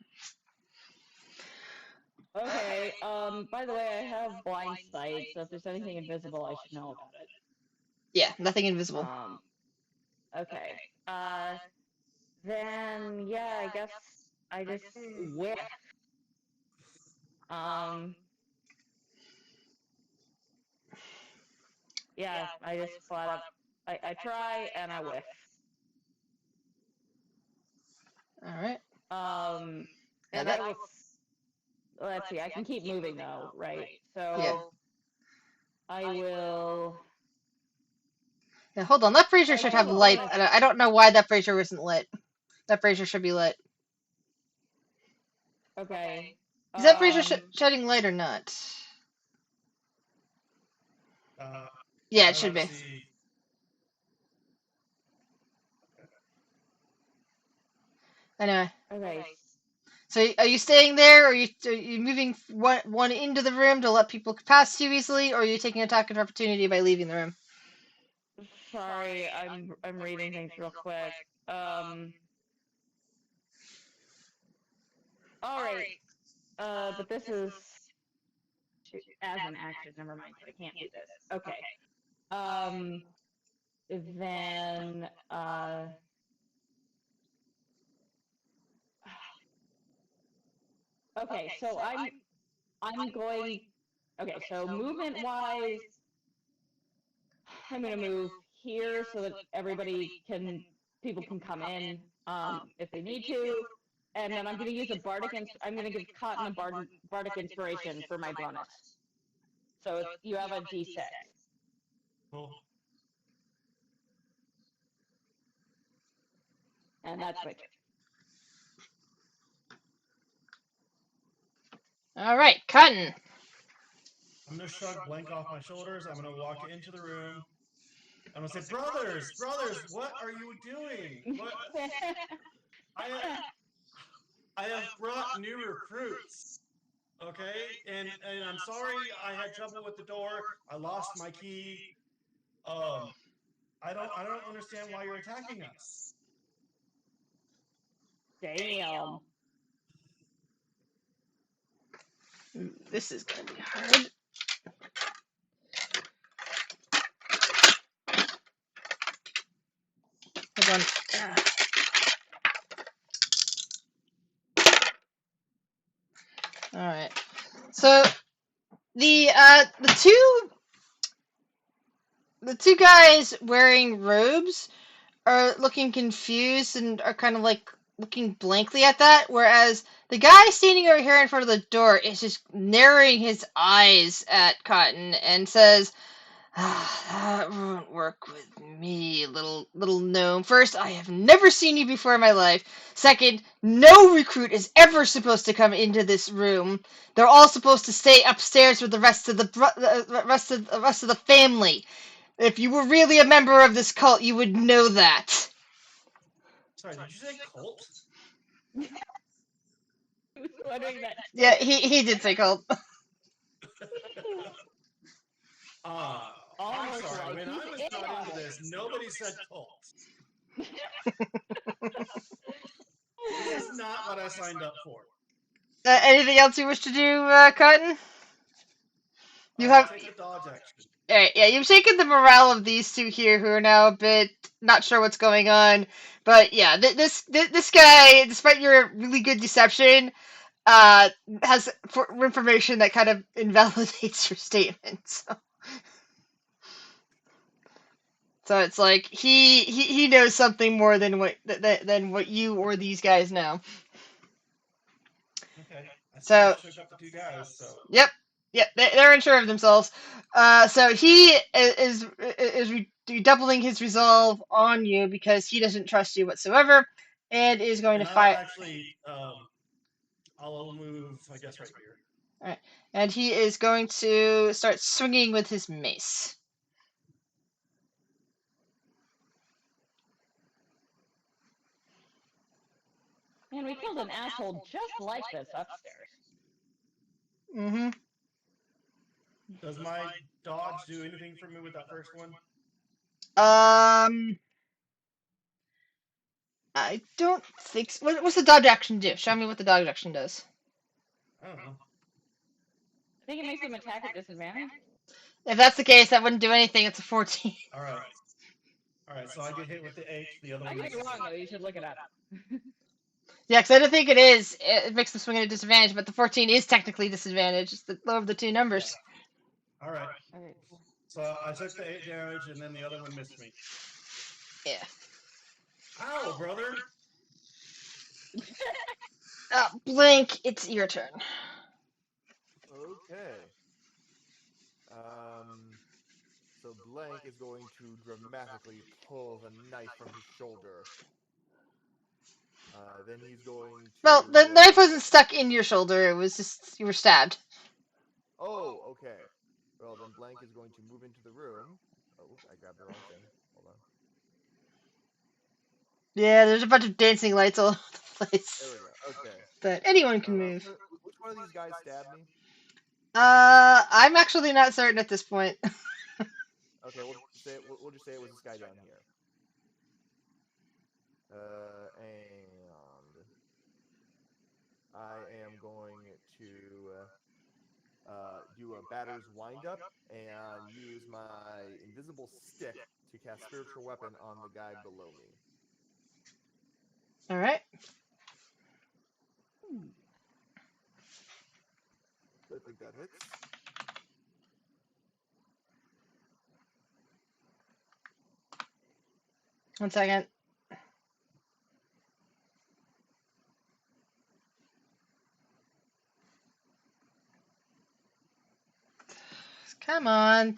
Okay. By the way, I have blind sight, so if there's anything invisible, I should know about it. Yeah, nothing invisible. Okay. Then yeah, I guess I just whiff. Yeah, I just flat up. I try and I whiff. All right. And I will. Let's see. I can keep moving though, right? So I will. Yeah, hold on. That brazier should have light. I don't know why that brazier isn't lit. That brazier should be lit. Okay. Is that brazier shedding light or not? Yeah, it should be. See. Anyway. Okay. So are you staying there, or are you moving one into the room to let people pass you easily, or are you taking attack of opportunity by leaving the room? Sorry, I'm reading things real quick. All right. But this is as an action. Never mind. So I can't do this. Okay. Then okay. So I'm going. Okay. So movement wise, I'm gonna move here so that people can come in if they need to. And then I'm going to use a I'm going to give Cotton a bardic inspiration for my bonus. So you have a D6. Cool. And that's my turn. All right, Cotton. I'm gonna shrug Blank off my shoulders. I'm gonna walk into the room. I'm gonna say, brothers, what are you doing? What? I have brought new recruits. Okay, and I'm sorry I had trouble with the door. I lost my key. I don't understand why you're attacking us. Damn. This is gonna be hard. Hold on. All right. So the two guys wearing robes are looking confused and are kind of like looking blankly at that, whereas the guy standing over here in front of the door is just narrowing his eyes at Cotton and says, that won't work with me, little gnome. First, I have never seen you before in my life. Second, no recruit is ever supposed to come into this room. They're all supposed to stay upstairs with the rest of the rest of the family. If you were really a member of this cult, you would know that. Sorry, did you say cult? Who's wondering that? Yeah, he did say cult. I'm sorry. Like When I was brought into this, nobody said cult. This is not what I signed up for. Anything else you wish to do, Cotton? You have Take a dodge action. Alright, yeah, you've taken the morale of these two here, who are now a bit not sure what's going on. But yeah, this guy, despite your really good deception, has information that kind of invalidates your statement. So it's like he knows something more than what you or these guys know. Okay. I see I So shook up the two guys. So yep, they're unsure of themselves. So he is redoubling his resolve on you because he doesn't trust you whatsoever, and is going and to I'll fight. actually I'll move. I guess right here. All right, and he is going to start swinging with his mace. Man, we killed an asshole just like this upstairs. Mm-hmm. Does my dodge do anything for me with that first one? I don't think so. What's the dodge action do? Show me what the dodge action does. I don't know. I think it makes them attack at disadvantage. If that's the case, that wouldn't do anything. It's a 14. All right. So I get hit with the 8. The other I one could makes be a wrong 6. though. You should look it up. Yeah, because I don't think it is. It makes them swing at a disadvantage, but the 14 is technically disadvantage. It's the lower of the two numbers. All right. Okay, cool. So I took the 8 damage, and then the other one missed me. Yeah. Ow, brother! Blink, it's your turn. Okay. So Blank is going to dramatically pull the knife from his shoulder. Then he's going to. Well, the knife wasn't stuck in your shoulder. It was just you were stabbed. Oh, okay. Well, then Blank is going to move into the room. Oh, I grabbed the wrong thing. Hold on. Yeah, there's a bunch of dancing lights all over the place. There we go. Okay. But anyone can move. Which one of these guys stabbed me? I'm actually not certain at this point. Okay, we'll just say it was this guy down here. And I am going to do a batter's windup and use my invisible stick to cast spiritual weapon on the guy below me. All right. I think that hits. One second. Come on.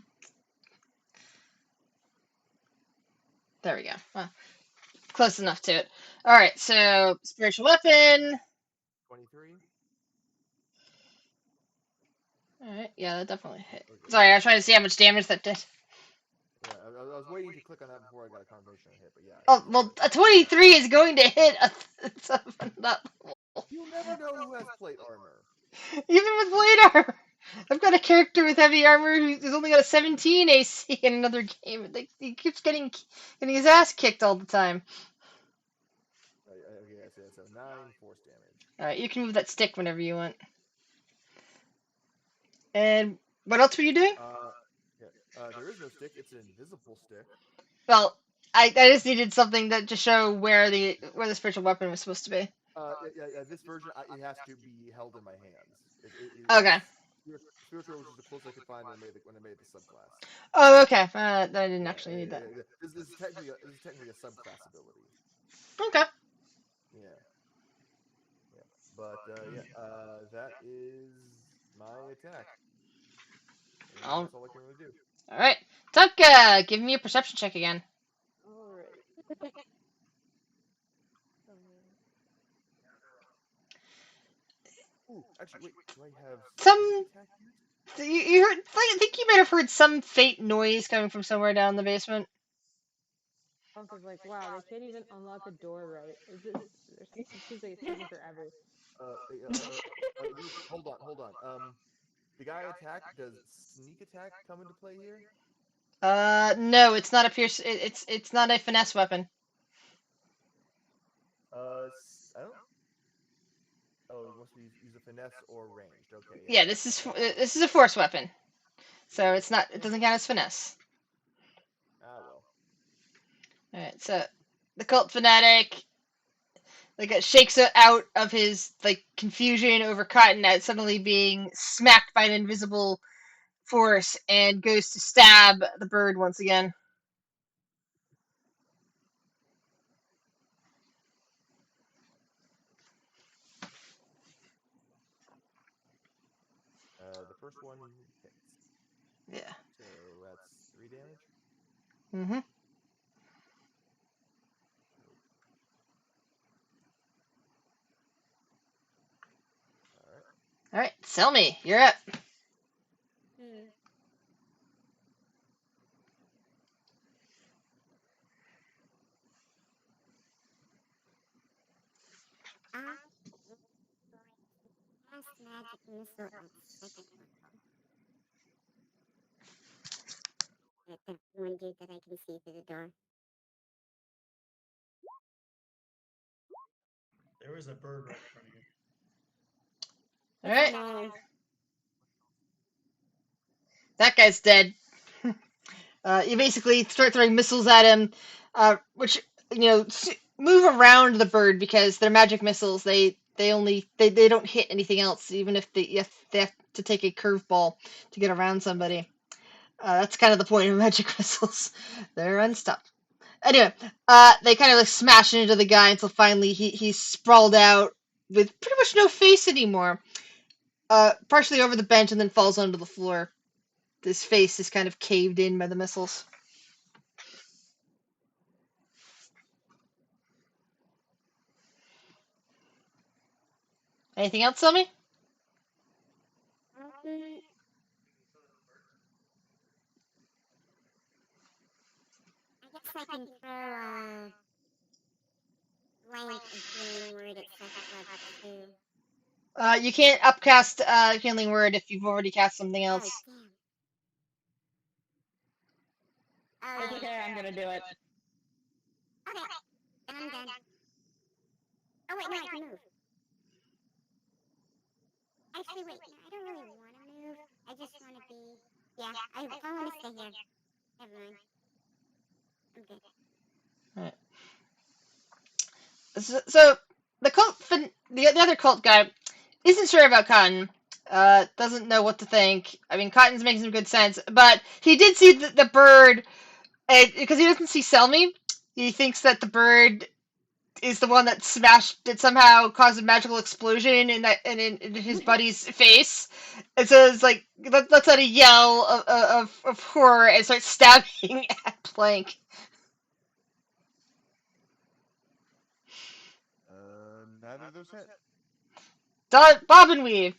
There we go. Well, close enough to it. All right. So spiritual weapon. 23. All right. Yeah, that definitely hit. Okay. Sorry, I was trying to see how much damage that did. Yeah, I was waiting to click on that before I got a confirmation hit, but yeah. Oh well, a 23 is going to hit a 7 level. You'll never know who has plate armor. Even with blade armor. I've got a character with heavy armor who's only got a 17 AC in another game. He keeps getting his ass kicked all the time. Okay, so 9 force damage. All right, you can move that stick whenever you want. And what else were you doing? There is no stick. It's an invisible stick. Well, I just needed something to show where the spiritual weapon was supposed to be. This version, it has to be held in my hands. Okay. Spiritual was the closest I could find when I made the subclass. Oh, okay. I didn't actually need that. This is technically a subclass ability. Okay. Yeah. But that is my attack. And that's all I can really do. All right, Tuck, give me a perception check again. Alright. Ooh, actually, wait. Do I have Some attack yet? you heard? I think you might have heard some faint noise coming from somewhere down the basement. Uncle's like, wow, they can't even unlock a door right. Is this? It seems like it's taking forever. Hold on. The guy attack, does sneak attack come into play here? No, it's not a pierce. It's not a finesse weapon. I don't. Oh, it must be use a finesse or ranged. Okay. Yeah, this is a force weapon, so it's not. It doesn't count as finesse. Ah well. All right, so the cult fanatic shakes it out of his confusion over Cotton at suddenly being smacked by an invisible force and goes to stab the bird once again. The first one hits. Yeah. So that's 3 damage. Mm-hmm. All right, Selmy, you're up. Cast magic missile at second level. The one dude that I can see through the door. There is a bird right in front of you. All right. That guy's dead. You basically start throwing missiles at him, which move around the bird because they're magic missiles. They don't hit anything else, even if they have to take a curveball to get around somebody. That's kind of the point of magic missiles. They're unstoppable. Anyway, they kind of smash into the guy until finally he's sprawled out with pretty much no face anymore. Partially over the bench and then falls onto the floor. His face is kind of caved in by the missiles. Anything else, Selmy? I guess I can throw blank and healing word at 2nd level too. You can't upcast Healing Word if you've already cast something Oh, else. damn. It's okay, I'm gonna do it. Okay, then I'm done. Oh, wait, no, I can move. Actually, wait, no, I don't really want to move. I just want to be... Yeah, I want to stay here. Never mind. I'm good. So the the other cult guy isn't sure about Cotton. Doesn't know what to think. I mean, Cotton's making some good sense, but he did see the bird, because he doesn't see Selmy. He thinks that the bird is the one that somehow caused a magical explosion in his buddy's face. And so it's like let's out a yell of horror and start stabbing at Plank. Neither of those hit. Bob and weave,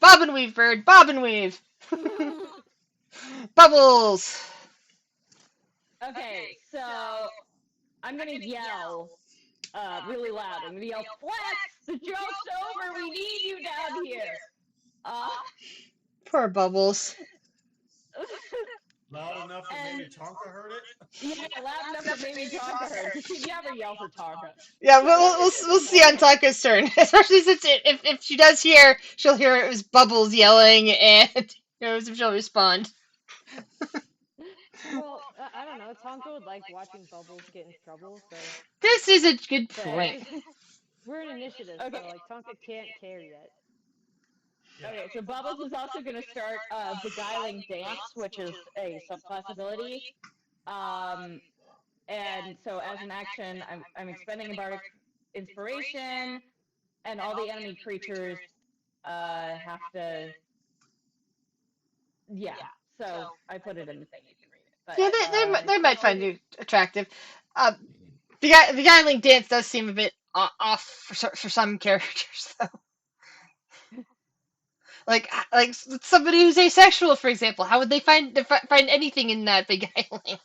bird, bob and weave. Bubbles. Okay, so I'm gonna yell really loud. I'm gonna yell, Flex! The joke's over! We need you down here! Poor Bubbles. Loud enough that And- maybe Tonka heard it. Yeah, loud enough that maybe Tonka heard, because she'd never yell for Tonka. Yeah, we'll see on Tonka's turn. Especially since if she does hear, she'll hear it was Bubbles yelling, and knows if she'll respond. Well, I don't know. Tonka would like watching Bubbles get in trouble, so This is a good Fair. point. we're an initiative, Okay. so like Tonka can't care yet. Okay, so Bubbles is also going to start Beguiling Dance, which is a subclass ability. And so as an action, I'm expending a bardic inspiration, and all the enemy creatures have to. Yeah, so I put it in the thing. You can read it. But, Yeah, they might find you attractive. The Beguiling Dance does seem a bit off for some characters, though. Like somebody who's asexual, for example, how would they find anything in that beguiling?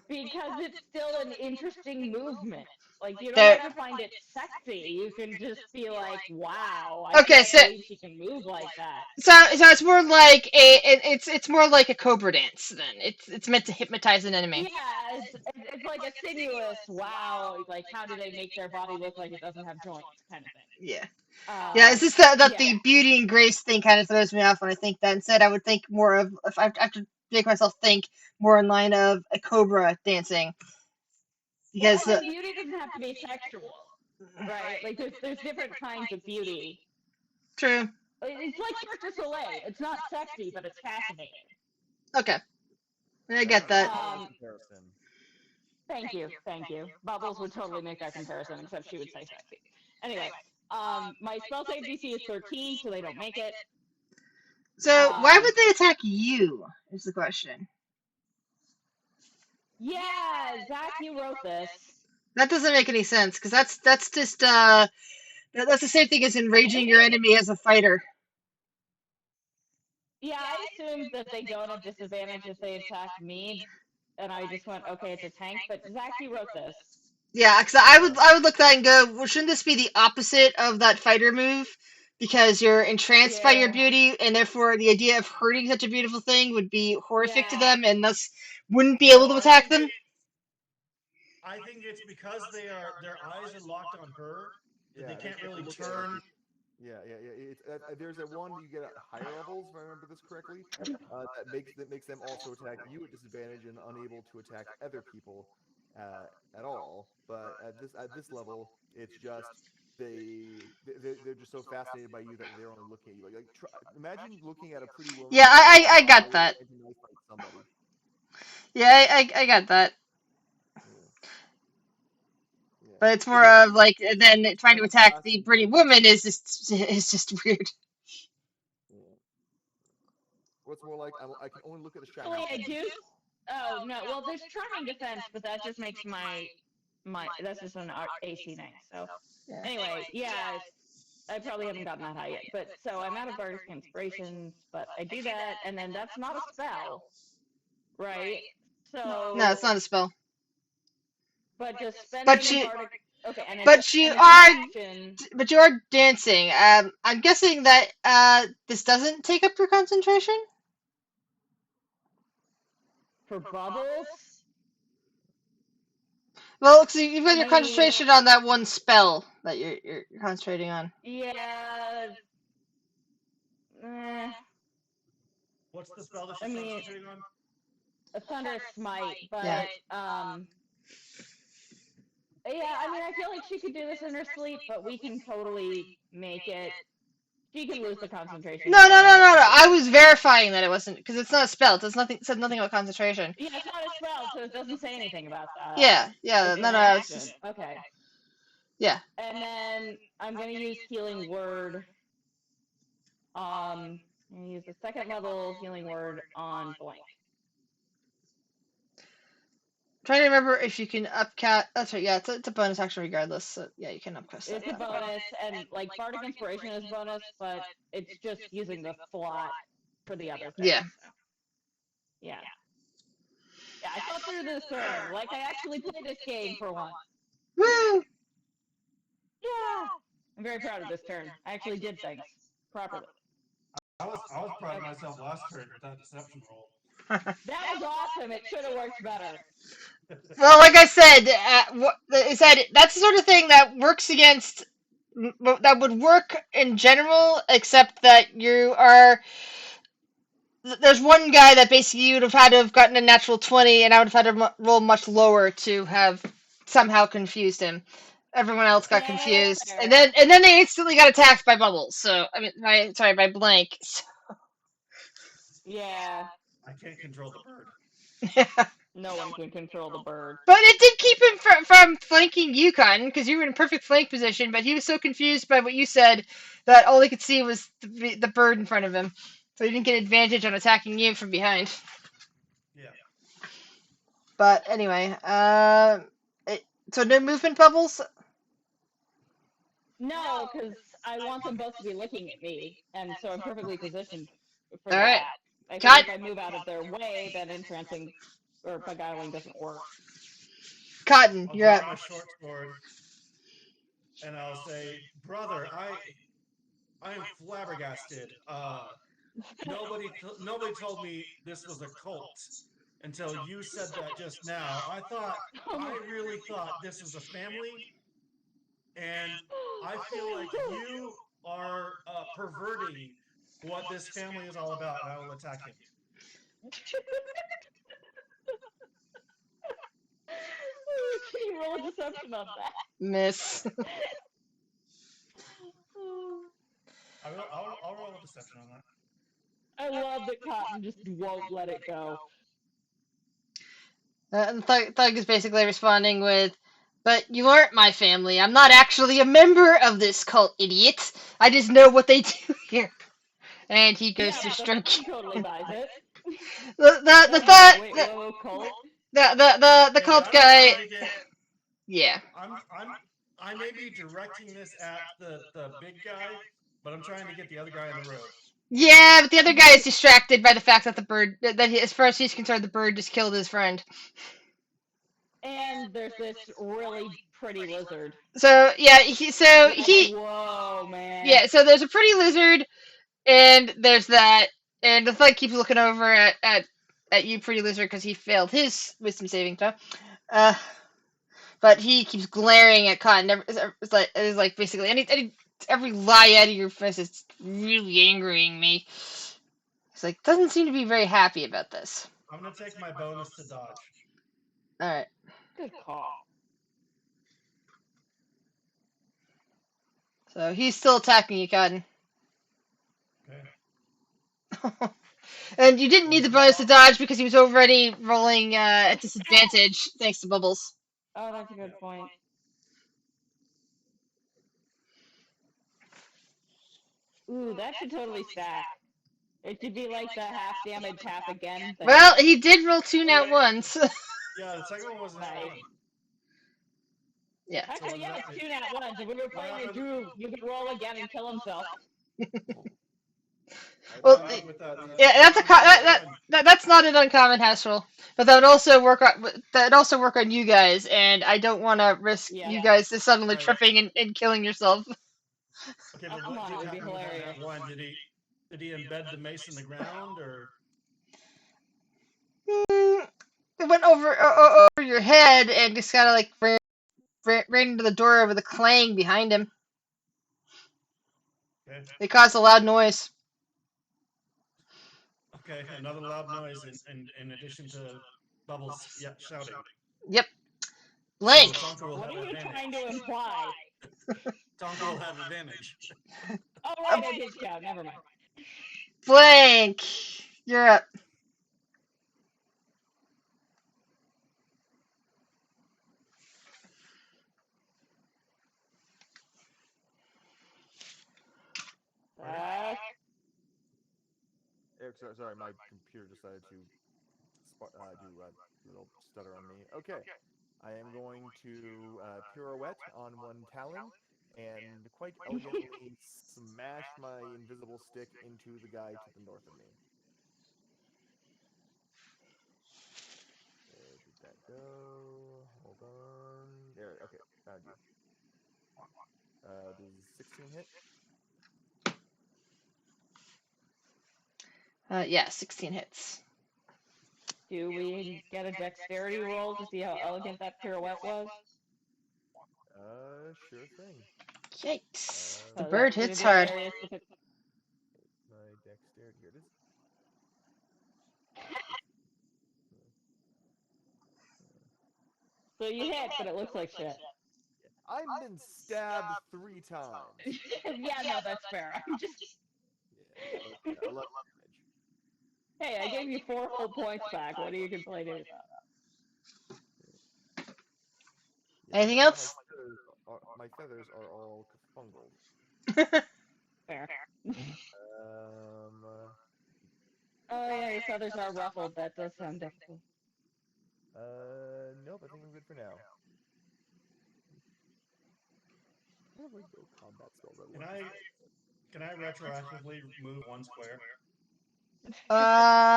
Because it's still an interesting movement. Like, you don't There- have to find it sexy. You can just be like, wow, I Okay, can't so- believe she can move like that. So it's more like it's more like a cobra dance. Then it's meant to hypnotize an enemy. Yeah, it's like a sinuous, wow, like how do they make their body look like it doesn't have joints kind of thing. Yeah. Uh, Yeah, it's just that yeah. the beauty and grace thing kind of throws me off when I think that. Instead, I would think more of, if I have to make myself think more in line of a cobra dancing. Because Well, beauty doesn't have to be sexual, right? Like there's different kinds of beauty. True. It's like Cirque du Soleil. It's not sexy, but it's fascinating. Okay. I get that. Comparison. Thank you. Bubbles would totally make that comparison, except she would say sexy. Anyway, my spell save DC is 13, so they don't make it. So why would they attack you? Is the question. Yeah, Zach, you wrote this. That doesn't make any sense because that's just that's the same thing as enraging your enemy as a fighter. Yeah, I assumed that they don't have disadvantage if they attack me, and I just went, okay, it's a tank. But Zach, you wrote this. Yeah, because I would look at that and go, well, shouldn't this be the opposite of that fighter move? Because you're entranced by your Yeah. beauty, and therefore the idea of hurting such a beautiful thing would be horrific to Yeah. them, and thus wouldn't be able to attack them. I think it's because their eyes are locked on her that they can't really look at turn. it. Yeah. It's, there's a one you get at higher levels, if I remember this correctly, that makes them also attack you at disadvantage and unable to attack other people at all. But at this level, it's just they're just so fascinated by you that they're only looking at you. Imagine looking at a pretty woman. Yeah, I got that. Somebody. Yeah, I got that. Yeah. But it's more of like then trying to attack the pretty woman is just weird. Yeah. What's more like I can only look at the shiny. Actually, I do. Oh no, well, there's charming defense, but that just makes my that's just an AC 9. So Yeah. anyway, yeah, I probably haven't gotten that high yet. But so I'm out of bardic inspirations, but I do that, and then that's not a spell, right? So No, it's not a spell. But just spending But she- a bardic Okay, and But you and it's are an action. but you are dancing. I'm guessing that this doesn't take up your concentration. For Bubbles? Well, so you've got I your mean, concentration on that one spell that you're concentrating on. yeah. What's the spell that I she's mean, concentrating on? a thunderous smite, but Yeah. yeah, I mean, I feel like she could do this in her sleep, but we can totally make it. She can lose the concentration. No, no, no, no, no. I was verifying that it wasn't because it's not a spell. It does nothing. It said nothing about concentration. Yeah, it's not a spell, so it doesn't say anything about that. Yeah, yeah. It's No, an no. It's action. just, Okay. yeah. And then I'm gonna use healing word. I'm gonna use the second level healing word on blank. Trying to remember if you can upcast. That's right. Yeah, it's a bonus action regardless. So yeah, you can upcast that. It's a bonus, and like bardic inspiration is bonus, but it's just using the slot for the other thing. Yeah. So. Yeah. Yeah, I thought through this turn. Like I actually played this game for once. Woo! Yeah. I'm very proud of this turn. I actually did things properly. I was proud of myself last turn with that deception roll. That was awesome. It should have worked better. Well, like I said, that's the sort of thing that works against. That would work in general, except that you are. There's one guy that basically you would have had to have gotten a natural 20, and I would have had to roll much lower to have somehow confused him. Everyone else got Yeah, no, that's confused, fair. and then they instantly got attacked by bubbles. So I mean, by blank. So. Yeah. I can't control the bird. No one can control the bird. But it did keep him from flanking Yukon because you were in perfect flank position. But he was so confused by what you said that all he could see was the bird in front of him, so he didn't get advantage on attacking you from behind. Yeah. But anyway, so no movement bubbles. No, because I want them both to be looking at me, and so I'm perfectly positioned for All that. right. I think Cut. if I move out of their way, then entrancing or beguiling doesn't work. Cotton, I'll you're draw up. my short sword, and I'll say, "Brother, I am flabbergasted. Nobody told me this was a cult until you said that just now. I really thought this was a family, and I feel like you are perverting what this family is all about, and I will attack him." Can you roll a deception on that? Miss. I'll roll a deception on that. I love that Cotton just won't let it go. And Thug is basically responding with, "But you aren't my family. I'm not actually a member of this cult, idiot. I just know what they do here." And he goes Yeah, to but the stroke Thug totally buys it. the Thug's like, wait, the whoa, cult? the Yeah, cult I'm guy. trying to get. Yeah. I may be directing this at the big guy, but I'm trying to get the other guy on the road. Yeah, but the other guy is distracted by the fact that the bird, as far as he's concerned, the bird just killed his friend. And there's this really pretty lizard. So yeah, Whoa, man. yeah. So there's a pretty lizard, and there's that, and the thug keeps looking over at you, pretty lizard, because he failed his wisdom saving throw. But he keeps glaring at Cotton. It's like basically every lie out of your face is really angering me. He's like, doesn't seem to be very happy about this. I'm gonna take my bonus to dodge. All right. Good call. So he's still attacking you, Cotton. Okay. And you didn't need the bonus to dodge because he was already rolling at disadvantage thanks to Bubbles. Oh, that's a good point. Ooh, that should totally stack. It should be like the half damage, half again thing. Well, he did roll 2 nat ones. Yeah, the second one was a nat Nice. 1. Yeah. Actually, yeah, it's 2 nat 1s. If we were playing with Drew, you could roll again and kill himself. Well, Run without yeah, that's a run. that's not an uncommon house rule, but that would also work on you guys, and I don't want to risk Yeah. you guys just suddenly Right. tripping and killing yourself. Okay, Oh, but come what on, did it would be happen with that hilarious. one? Did he embed the mace in the ground or? Mm, it went over your head and just kind of like ran into the door with a clang behind him. Okay. It caused a loud noise. Okay, another loud noise in addition to Bubbles shouting. Yep. So Blank. Tonka will What have are you advantage. trying to imply? Tonka will have advantage. Oh, right, I did shout. Never mind. Blank. You're up. Uh, Sorry, my computer decided to do a little stutter on me. Okay, I am going to pirouette on one talon and quite elegantly smash my invisible stick into the guy to the north of me. Where did that go? Hold on. There. Okay, found you. Does 16 hit? Yeah, 16 hits. do we get a dexterity roll to see how elegant that pirouette was? Sure thing. Yikes. The That's bird gonna hits be hard. hilarious if it. My dexterity. Here it is. So you hit, but it looks like shit. I've been stabbed 3 times. Yeah, no, that's fair. I'm just. Yeah, but 11 damage. Hey, I gave you 4 whole points back. What are you complaining about? Yeah, Anything else? my feathers are all fungled. Fair. Um, Oh yeah, your feathers are ruffled. That does sound difficult. nope, I think I'm good for now. I have like no combat spells. Can I retroactively move 1 square?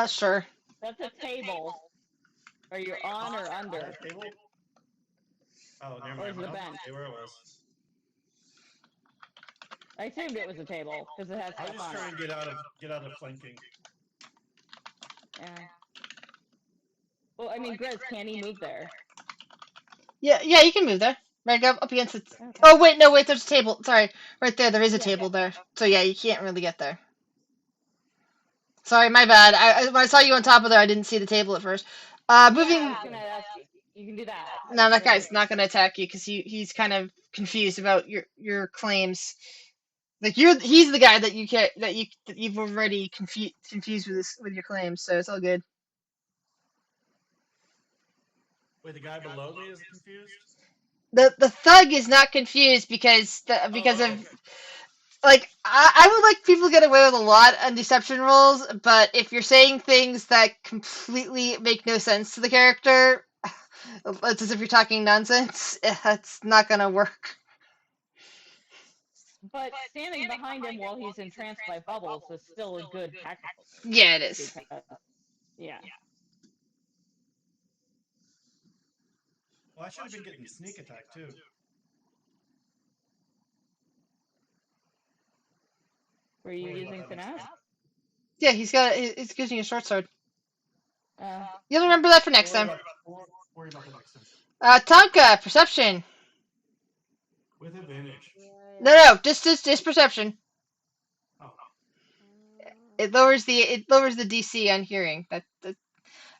Sure. That's a table. Are you on or Is under? that a table? Oh, never Or is mind. it a I'll bench? stay where it was. I assumed it was a table because it has I was stuff just on trying it. to get out of flanking. Yeah. Well, I mean, Grizz, can he move there? Yeah, you can move there. Right up against it. Okay. Oh wait, no, wait. There's a table. Sorry, right there. There is a Yeah. table there. So yeah, you can't really get there. Sorry, my bad. When I saw you on top of there, I didn't see the table at first. Yeah, Moving. I was gonna ask you. You can do that. No, that But guy's not going to attack you because he's kind of confused about your claims. Like he's the guy that you've already confused with your claims. So it's all good. Wait, the guy below me is confused? The thug is not confused because of like I would like people to get away with a lot on deception rolls, but if you're saying things that completely make no sense to the character, it's as if you're talking nonsense. It's not gonna work. but standing behind him while he's entranced by bubbles is still a good tactical move. Yeah, it is. Because yeah. Well, I should have been getting sneak attack too. Were you Worry using about that next finesse? time. Yeah, he's using a short sword. Uh, You'll remember that for next Worry time. worry about the next time. Tonka, perception. With advantage. No, just perception. Oh. It lowers the DC on hearing.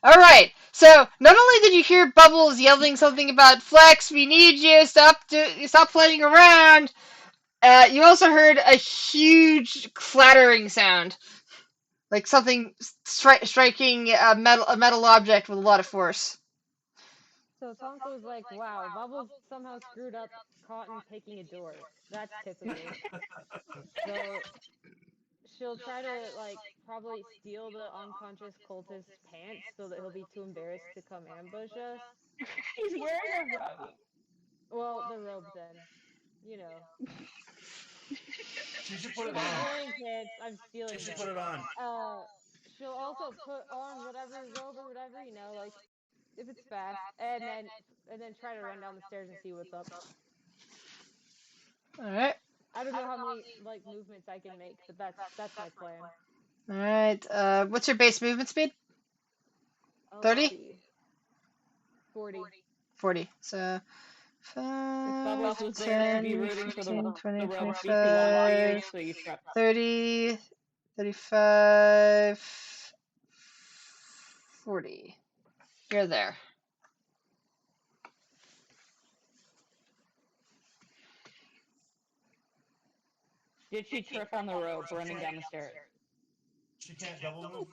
All right. So not only did you hear Bubbles yelling something about Flex, we need you, stop playing around. You also heard a huge clattering sound, like something striking a metal object with a lot of force. So Tonka was like, wow, Bubbles somehow screwed up Cotton picking a door. That's typical. So she'll try to like probably steal the unconscious cultist's pants so that he'll be too embarrassed to come ambush us. he's wearing a robe. Well, the robe then. You know. She should put For it the on. blankets, I'm She stealing should them. put it on. She'll also put on whatever robe or whatever, like if it's fast, and then try to run down the stairs and see what's up. All right. I don't know how many like movements I can make, but that's my plan. All right. What's your base movement speed? Oh, 30? let's see. 40. 40. So If 5, Bubbles was there, she'd be 10, rooting for 15, 20, the rope speed 25, so you trip. 30, 35, 40. You're there. Did she trip on the rope running down the stairs? She can't double move.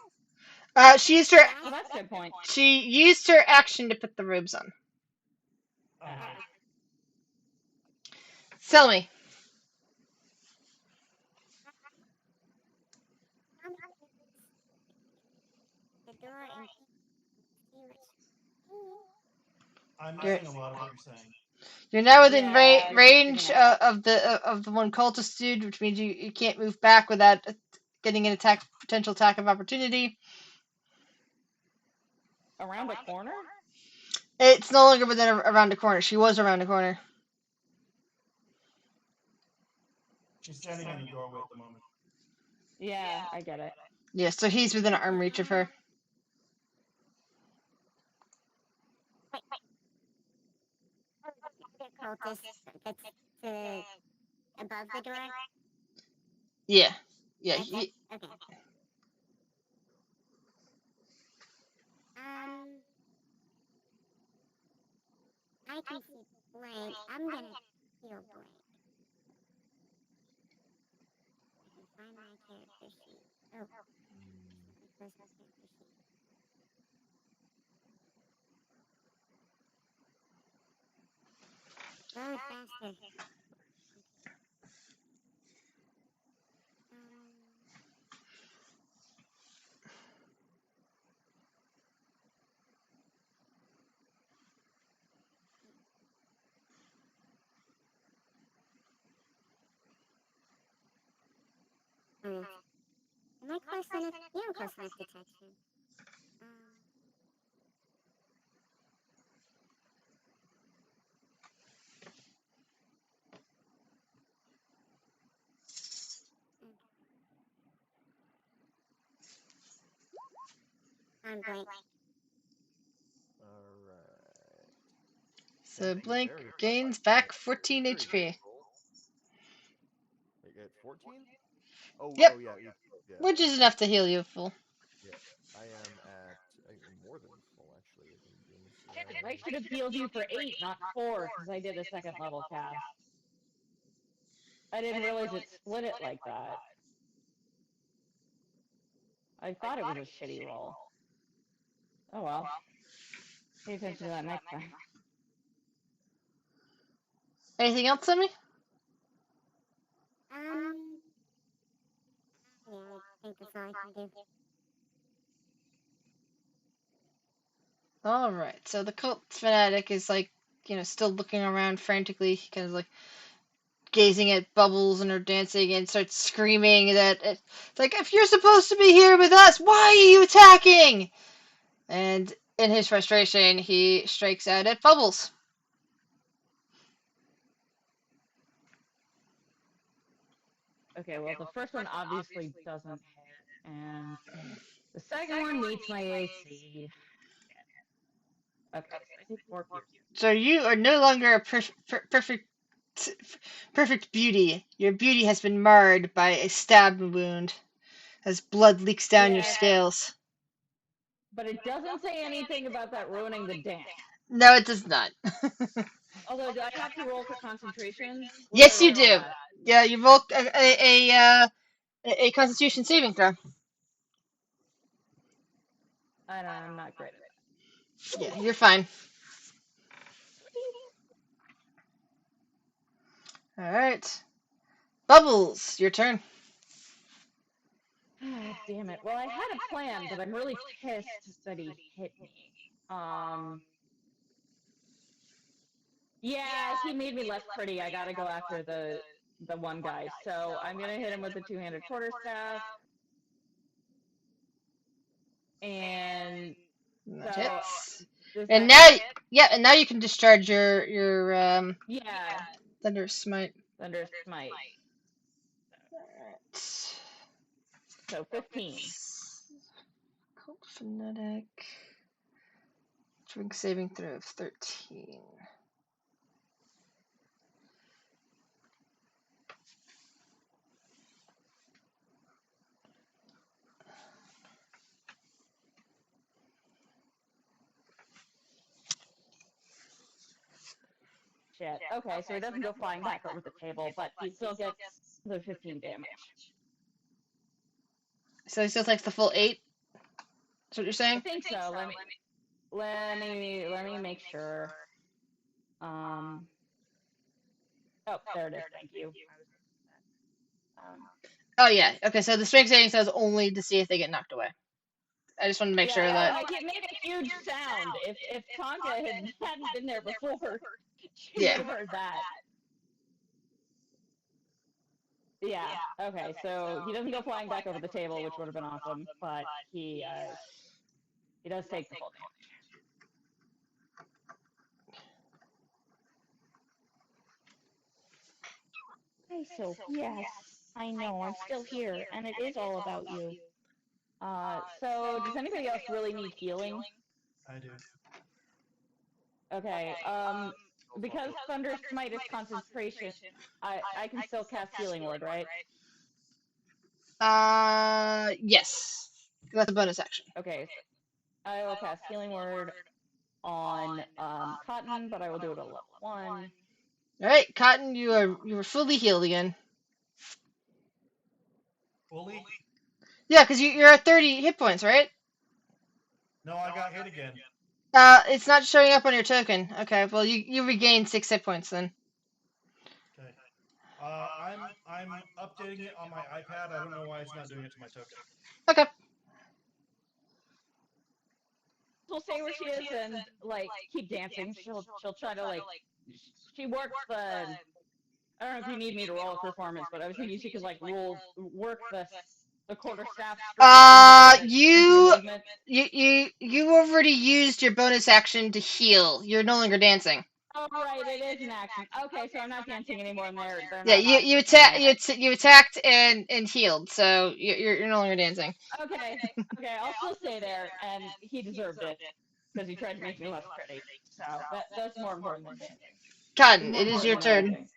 She used her Well, that's a good point. action to put the robes on. Oh. Tell me. The door and see what I'm missing a lot of what you're saying. You're now within Yeah, range you're gonna- of the one cultist dude, which means you can't move back without getting an potential attack of opportunity. Around a corner? It's no longer within around the corner. She was around the corner. She's standing in the doorway at the moment. Yeah, I get it. Yeah, so he's within arm reach of her. the cultist that's above the door. Yeah. Yeah. Okay. He, Okay. I can see blank. I'm gonna heal blank. I can find my character sheet. Oh. Where's my character sheet? Load faster. Am I close enough? Yeah, I'm close enough to touch him. I'm blank. Alright. so Thank you Blink very gains much. back 14 Very HP. useful. Wait, at 14? Oh, Yep. oh yeah, yeah. Which is enough to heal you full. Yeah, I am at more than full actually. I think I should have healed you for 8, not 4, because I did a second level cast. I didn't realize it split it like that. I thought it was a shitty roll. Oh well. Pay attention to that next time. Anything else, Sammy? Yeah, I think that's all I can do. Alright, so the cult fanatic is like, still looking around frantically, kind of like gazing at Bubbles and her dancing and starts screaming that it's like, if you're supposed to be here with us, why are you attacking? And in his frustration, he strikes out at Bubbles. Okay, well, the first one obviously doesn't hit, and the second one meets my AC. Okay, so I take 4 piercing. So you are no longer a perfect beauty. Your beauty has been marred by a stab wound as blood leaks down your scales. But it doesn't say anything about that ruining the dance. No, it does not. Although, do I have to roll for concentration? Yes, you do. Yeah, you roll a Constitution saving throw. I'm not great at Yeah, you're fine. All right, Bubbles, your turn. that. Damn it. Well, I had a plan, but I'm really pissed that he hit me. Yeah, he made me less pretty. I gotta go after the the one guy. So I'm gonna hit him with the two-handed quarterstaff. And That so hits. does And that now, hit? yeah, and now you can discharge your Yeah, Thunder Smite. Thunder Smite. Alright. So 15. Cult Phonetic. Drink saving throw of 13. Shit. Okay, so he doesn't go flying back over the table, but he still gets the 15 damage. So he still takes the full 8? That's what you're I saying? think so. Let me make sure. Oh, there it is. Thank you. Oh yeah. Okay, so the strength saving throw is only to see if they get knocked away. I just want to make Yeah, sure that. like it made a huge sound. If Tonka hadn't been there before, she Yeah. would have heard that. Yeah. Okay. So he doesn't go flying back over the table, which would have been awesome, but he does take the full damage. Hi, Soap. Yes, I know. I'm still here, and it is all about you. So does anybody else really need healing? I do. Okay. Because Thunder Smite is concentration, I can still cast Healing Word, right? Yes. That's a bonus action. Okay. So I will cast Healing Word on Cotton, but I will do it at level 1. All right, Cotton, you are fully healed again. Fully? Yeah, because you're at 30 hit points, right? No, I got hit again. It's not showing up on your token. Okay, well you regained 6 hit points then. Okay. I'm updating it on my iPad. I don't know why it's not doing it to my token. Okay. We'll say where she is and like keep dancing. She'll try to like she works the. I don't know if you need me to roll a performance, but I was thinking she could like work the quarterstaff straight into the movement. You already used your bonus action to heal. You're no longer dancing. Oh right, it is an action. Okay, so I'm not dancing anymore, and they're Yeah, not you seeing attack it. you attacked and healed, so you're no longer dancing. Okay, I'll still stay there, and he deserved it because he tried to make me less pretty. So that's more important than dancing. Cotton, More it is your important than turn. anything.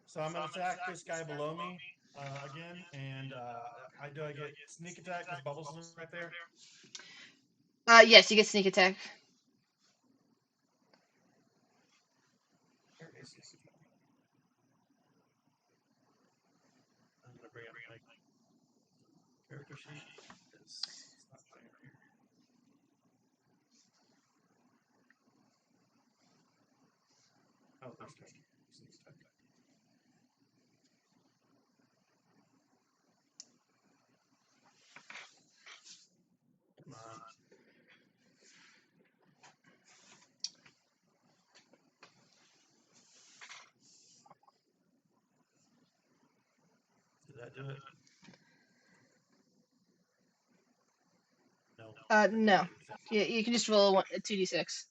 So I'm gonna attack this guy below me again, and I get sneak attack because Bubbles is right there. Yes, you get sneak attack. Where is sneak attack? I'm gonna bring up my character sheet. It's not showing up here. Oh, there's no sneak attack. Come on. Did that do it? No. No. You can just roll a 2d6.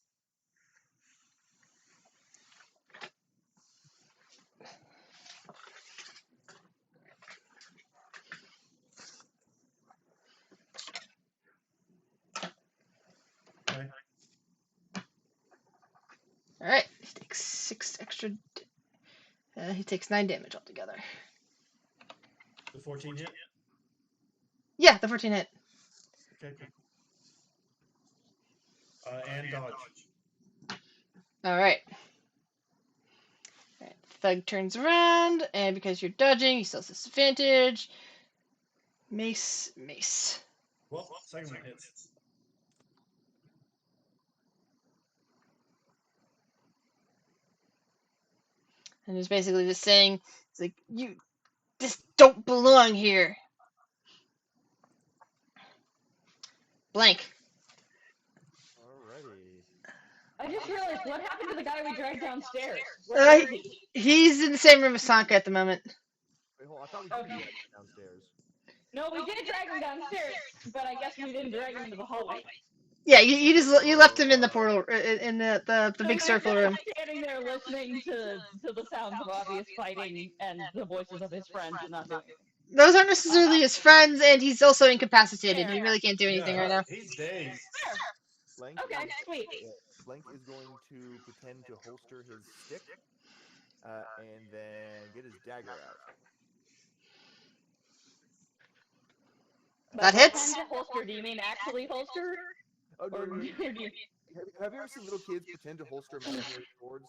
Okay. All right, he takes 6 extra. He takes 9 damage altogether. The 14 hit. Yeah, the 14 hit. Okay, cool. And dodge. All right. Thug turns around, and because you're dodging, he still has disadvantage. Mace. Well, second one hits. And he's basically just saying, it's like, you just don't belong here. Blank. I just realized what happened to the guy we dragged downstairs. Where is he? He's in the same room as Sanka at the moment. Wait, hold on. I thought we did Okay. drag him downstairs. No, we did drag him downstairs, but I guess we didn't drag him into the hallway. Yeah, you left him in the portal in the So big we're circle just room. standing there listening to the sounds of obvious fighting and the voices of his friends and not doing anything. Those aren't necessarily his friends, and he's also incapacitated. Fair. He really can't do anything right now. He's dazed. Fair. Blank Okay, is, sweet. Blank is going to pretend to holster his stick, and then get his dagger out. By That hits. pretend to holster, do you mean actually holster? Oh, no, Or no, no. do you... Have you ever seen little kids pretend to holster imaginary swords?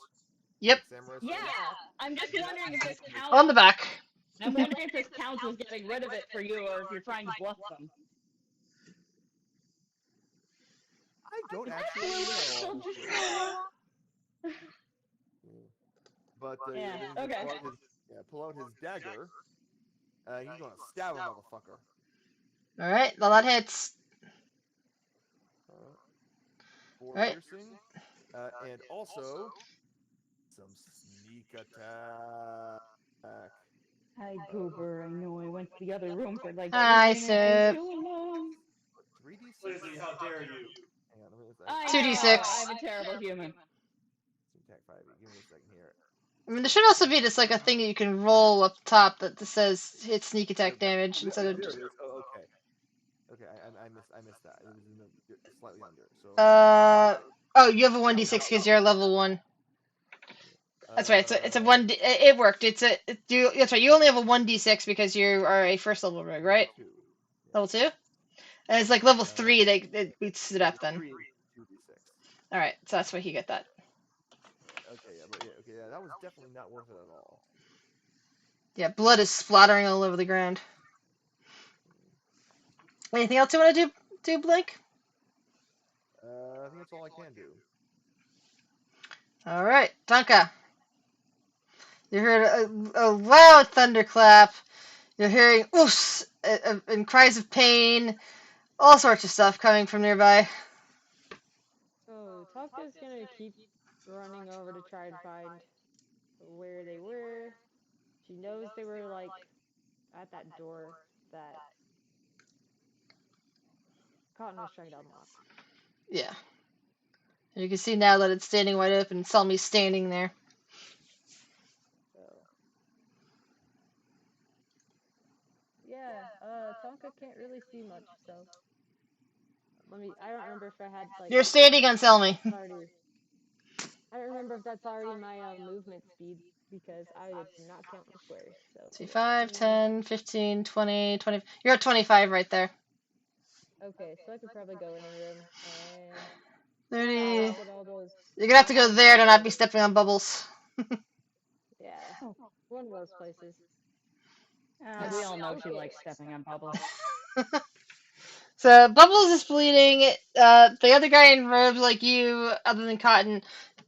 Yep. Like samurai swords? Yeah, I'm just wondering if this counts. On the back. I'm wondering if this counts as getting rid of it for you, or if you're trying to bluff them. I don't actually know. But Yeah, then he's okay. pull out his dagger. He's gonna stab a motherfucker. All right, well that hits. For Right. piercing, and also some sneak attack. Hi, Goober. I know I went to the other room for like Hi, 3 minutes Sip. too long. 3d6. Lizzie, how dare you? Hang on, let me. I 2d6. know, I'm a terrible human. Attack 5. Give me a second here. I mean, there should also be just like a thing that you can roll up top that says hit sneak attack damage instead of There just. it is. Oh, okay. Okay, I missed that. It was slightly under. So. Oh, you have a 1d6 because you're level 1. That's right. It's a 1d. It worked. That's right. You only have a 1d6 because you are a first level rogue, right? 2. Level 2. And it's like level 3. It boosts it up then. 3 2d6. All right. So that's why you get that. Okay, that was definitely not worth it at all. Yeah, blood is splattering all over the ground. Anything else you want to do, Blake? I think that's all I can do. All right, Tonka. You heard a loud thunderclap. You're hearing oofs and cries of pain, all sorts of stuff coming from nearby. So Tonka's gonna keep running over to try and find where they were. She knows they were like at that door that Cotton was trying to unlock. Yeah. You can see now that it's standing wide open. And Selmy's standing there. So yeah, Tonka can't really see much. So I don't remember if I had like. You're standing on Selmy. Already. I don't remember if that's already my movement speed because I did not count the squares. So 5, 10, 15, 20, 20. You're at 25 right there. okay, so I could probably go in a room and 30. look at all those. You're gonna have to go there to not be stepping on bubbles. Yeah, one of those places. We all know she likes stepping on bubbles. So Bubbles is bleeding. The other guy in robes like you, other than Cotton,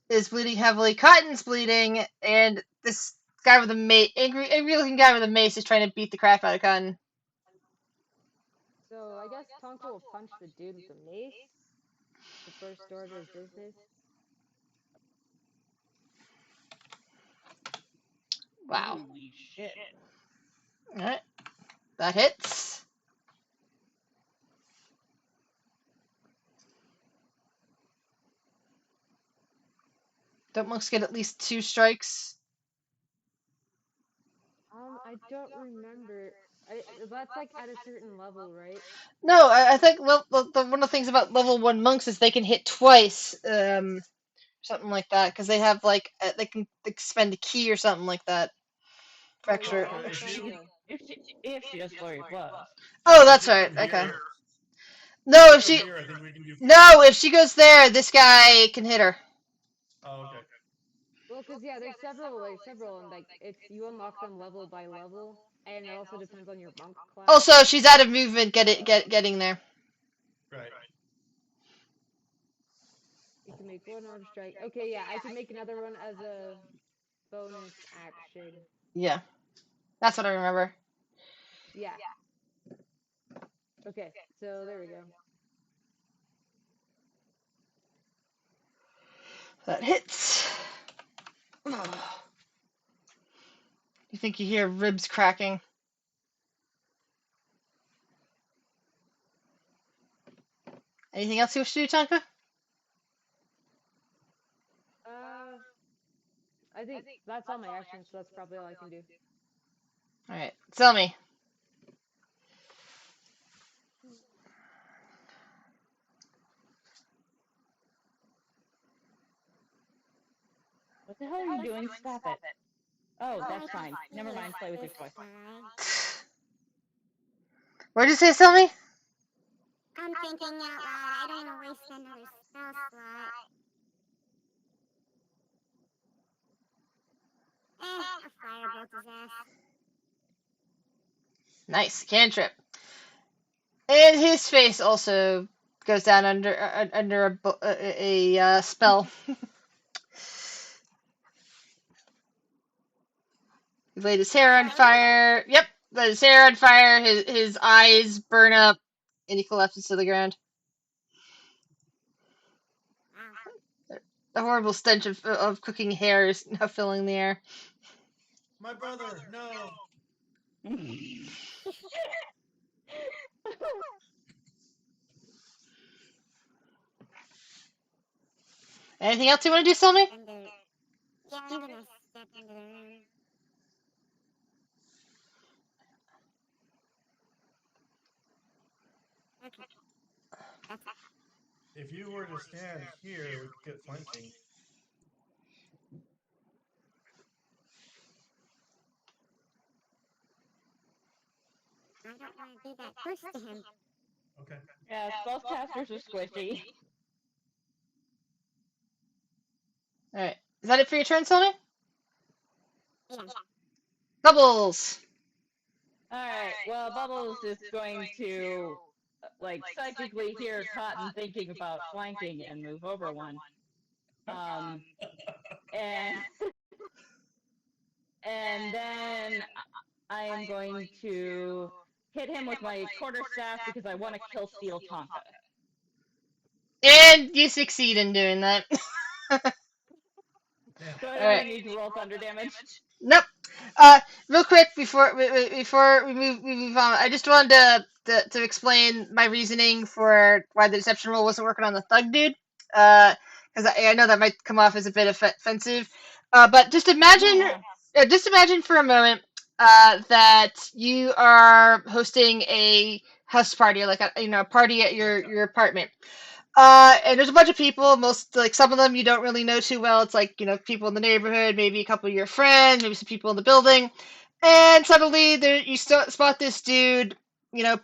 is bleeding heavily. Cotton's bleeding, and this guy with a mace, angry looking guy with a mace, is trying to beat the crap out of Cotton. So I guess Tonka will punch the dude with the mace. The first order of business. Wow. Holy shit. Alright. That hits. Don't monks get at least 2 strikes? I don't remember. That's like at a certain level, right? No, I think one of the things about level 1 monks is they can hit twice, something like that, because they have like they can spend a key or something like that for Oh, extra. yeah, If she- If she has flurry of blows. Oh, that's If right. from Okay. here- No, if from she here, I think we can do. if she goes there, this guy can hit her. Oh, okay. Well, because yeah, there's several, and like it's you unlock them level by level, and it also depends on your monk class. Also, she's out of movement. Getting there. Right. You can make one order strike. Okay, yeah, I can make another one as a bonus action. Yeah, that's what I remember. Yeah. Okay, so there we go. That hits. Oh. You think you hear ribs cracking. Anything else you wish to do, Tonka? I think that's all my actions, so that's probably all I can do. Alright, tell me. What the hell are you doing? Stop it. Oh, All I that's can fine. see Never is mind. Play with your this toy. guy. What'd you say, tell me? I'm thinking out loud. I don't want to waste another spell slot. A firebolt his ass. Nice, cantrip. And his face also goes down under a spell. He laid his hair on fire. Yep, lit his hair on fire. His eyes burn up, and he collapses to the ground. Wow. The horrible stench of cooking hair is now filling the air. My brother, no. Anything else you want to do, Selmy? Yeah, I'm gonna step into the room. Okay. That's If you were to stand here, we could get flanking. I don't want to be that close to him. Okay. Yeah, spellcasters are squishy. Alright. Is that it for your turn, Selmy? Yeah. Bubbles! Alright, well, Bubbles is going to, like, psychically hear Cotton thinking about flanking and move over one. And and then I am going to hit him with my quarterstaff because I want to kill Steel Tonka. And you succeed in doing that. So I don't Alright. even need to roll thunder damage. Nope. Real quick before we move on, I just wanted to explain my reasoning for why the deception roll wasn't working on the thug dude. Because I know that might come off as a bit offensive. But just imagine for a moment that you are hosting a house party, like a party at your apartment. And there's a bunch of people, some of them you don't really know too well. It's like, people in the neighborhood, maybe a couple of your friends, maybe some people in the building. And suddenly you spot this dude,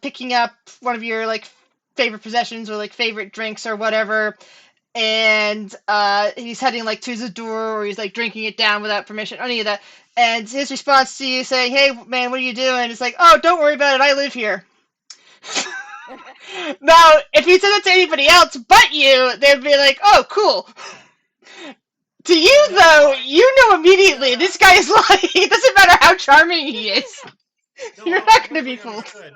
picking up one of your, favorite possessions or, favorite drinks or whatever. And he's heading, to the door, or he's, drinking it down without permission, any of that. And his response to you saying, "Hey, man, what are you doing?" It's like, "Oh, don't worry about it. I live here." Now, if you said that to anybody else but you, they'd be like, "Oh, cool." To you, No, though, you know immediately this guy is lying. It doesn't matter how charming he is. No, You're I not going to be completely fooled. understood.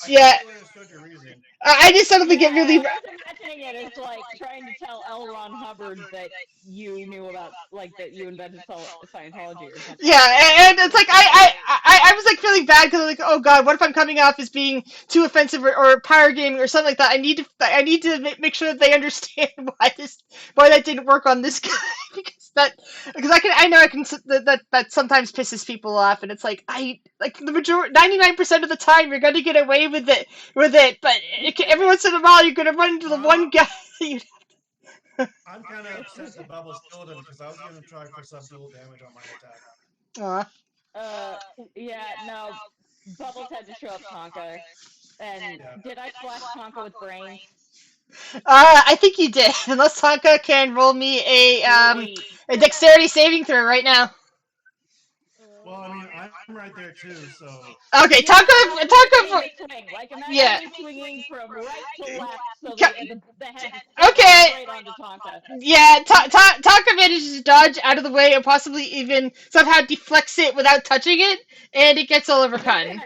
I Yeah, completely understood your reasoning. I just suddenly get Yeah, really. I was imagining it as like trying to tell L. Ron Hubbard that you knew about, like, that you invented Scientology or something. Yeah, and it's like I was feeling bad because I'm like, oh god, what if I'm coming off as being too offensive or power gaming or something like that? I need to make sure that they understand why that didn't work on this guy because I can that sometimes pisses people off, and it's like the majority 99% of the time you're gonna get away with it, but every once in a while you're gonna run into the one guy. I'm kind of upset that Bubbles killed him because I was going to try for subdual damage on my attack. Aw. Yeah, no, Bubbles had to show up Tonka. And Yeah. did I splash Tonka with brains? I think you did. Unless Tonka can roll me Sweet. a dexterity saving throw right now. Well, I mean, I'm right there too, so. Okay, Yeah, imagine the swing. Like, imagine yeah. me swinging from right to left so Ca- the head just falls Okay. straight onto Tonka. Yeah, Tonka manages to dodge out of the way and possibly even somehow deflects it without touching it, and it gets all over Cotton.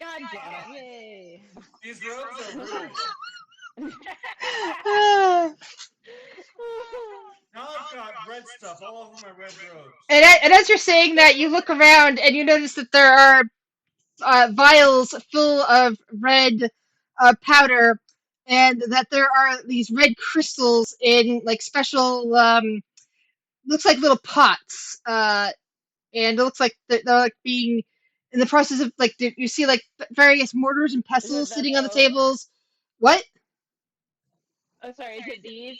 God damn it. Yay! These robes are rude. Now I've got red stuff all over my red robes. And as you're saying that, you look around and you notice that there are vials full of red powder, and that there are these red crystals in like special, looks like little pots, and it looks like they're like being in the process of like you see like various mortars and Is it pestles sitting on the those? tables. What? Oh, sorry. Is it these?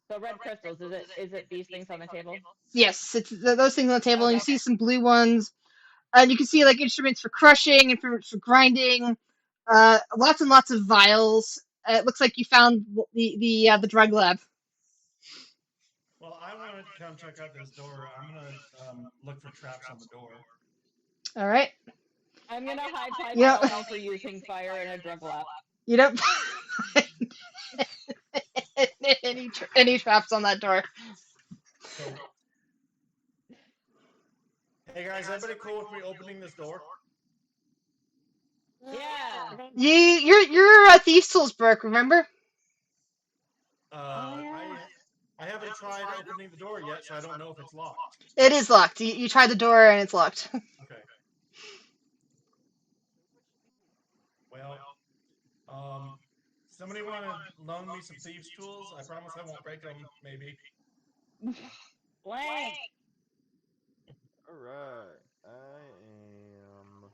The red crystals. Is it these things on the table? Yes, it's those things on the table, and you Okay. see some blue ones, and you can see like instruments for crushing and for grinding. Lots and lots of vials. It looks like you found the drug lab. Well, I want to come check out this door. I'm gonna look for traps on the door. All right. I'm gonna hide behind Yeah. Selmy for using fire in a drug lab. You don't any traps on that door. So, hey guys, everybody cool with me opening this door? Yeah. You're Thief's Tools, Brooke. Remember? Oh, yeah. I haven't tried opening the door yet, so I don't know if it's locked. It is locked. You tried the door and it's locked. Okay. Well, somebody want to loan me some thieves' tools? I promise I won't break them. Maybe. Blank. All right. I am.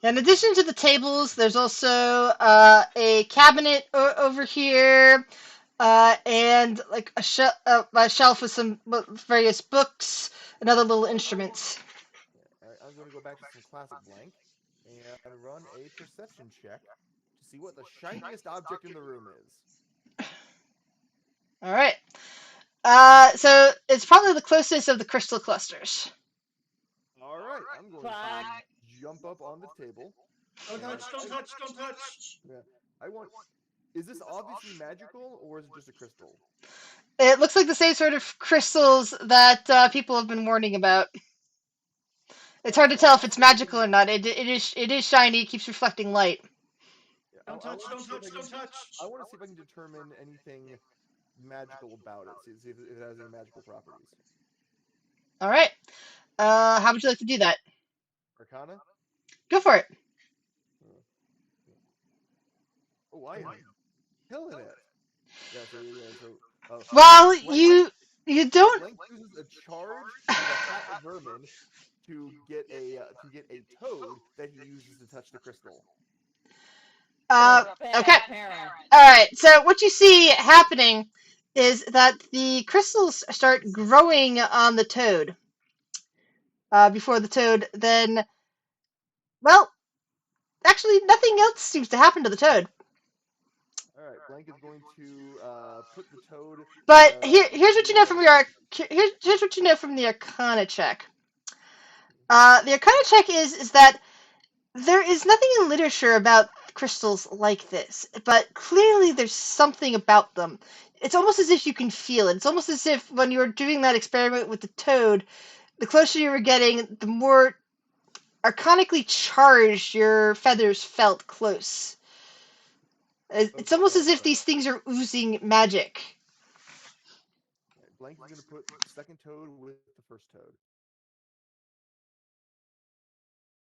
In addition to the tables, there's also a cabinet over here, and like a shelf with some various books and other little instruments. All right, I'm going to go back to some classic blank and run a perception check to see what the shiniest object in the room is. All right. So it's probably the closest of the crystal clusters. All right, I'm going to jump up on the table. Don't touch! Don't touch! Don't touch! Yeah, I want. Is this obviously magical, or is it just a crystal? It looks like the same sort of crystals that people have been warning about. It's hard to tell if it's magical or not. It is shiny. It keeps reflecting light. Yeah, Don't touch! Don't touch! Don't touch! I want to see if I can determine anything magical about it. See if it has any magical properties. All right. How would you like to do that? Arcana? Go for it. Oh, I am killing it. Yeah, so Well, Blank you don't. uses a charge with a hat of vermin to get a toad that he uses to touch the crystal. Okay. Parent. All right. So what you see happening is that the crystals start growing on the toad. Before the toad, then, well, actually, nothing else seems to happen to the toad. All right, Blank is going to put the toad. But here's what you know from your here's what you know from the Arcana check. The Arcana check is that there is nothing in literature about crystals like this, but clearly there's something about them. It's almost as if you can feel it. It's almost as if when you were doing that experiment with the toad, the closer you were getting, the more arcanically charged your feathers felt close. It's almost as if these things are oozing magic. Blank is going to put the second toad with the first toad.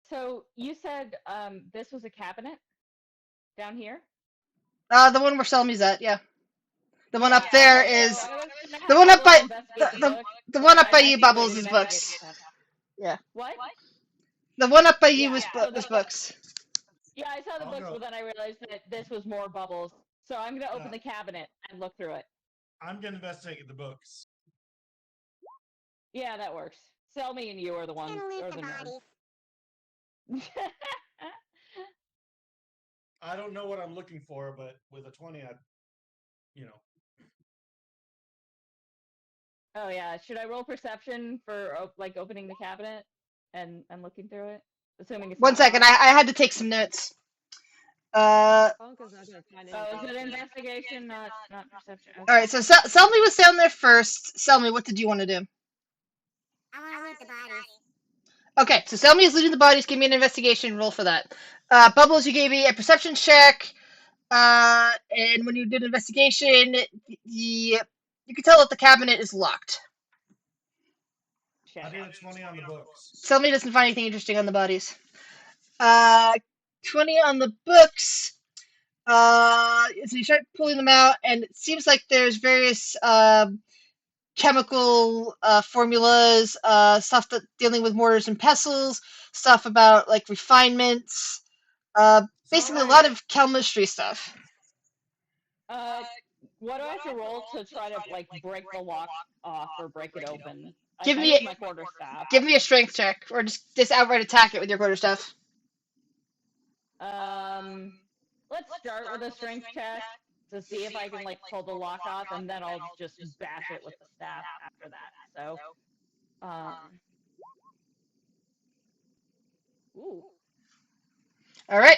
So you said this was a cabinet down here? The one where Selmy's at, yeah. The one up there is the the one up by the one up by I you, think Bubbles, we is should books. investigate Yeah. What? The one up by you Yeah, is so is books. Yeah, I saw the I'll books, go. but then I realized that this was more bubbles. So I'm gonna open the cabinet and look through it. I'm gonna investigate the books. Yeah, that works. Selmy and you are the ones. Gonna loot Or the the bodies. nerds. I don't know what I'm looking for, but with a 20, you know. Oh yeah, should I roll perception for like opening the cabinet and looking through it? Assuming it's One not second, locked. I had to take some notes. Funka's not gonna find Oh, is anything. it investigation, not perception? Okay. All right, so Selmy was down there first. Selmy, what did you want to do? I want to loot the bodies. Okay, so Selmy is looting the bodies. Give me an investigation roll for that. Bubbles, you gave me a perception check. And when you did an investigation, you can tell that the cabinet is locked. I did a 20 on the books. Somebody doesn't find anything interesting on the bodies. 20 on the books. So you start pulling them out, and it seems like there's various chemical formulas, stuff that dealing with mortars and pestles, stuff about like refinements, basically a lot of chemistry stuff. What do I have to roll to try to like break the lock off or break it open? Give I me use a- my quarterstaff. Give me a strength check, or just outright attack it with your quarterstaff. Let's start with a strength check to see if I can like pull the lock off, and then I'll just bash it with the staff after that. So, ooh. All right,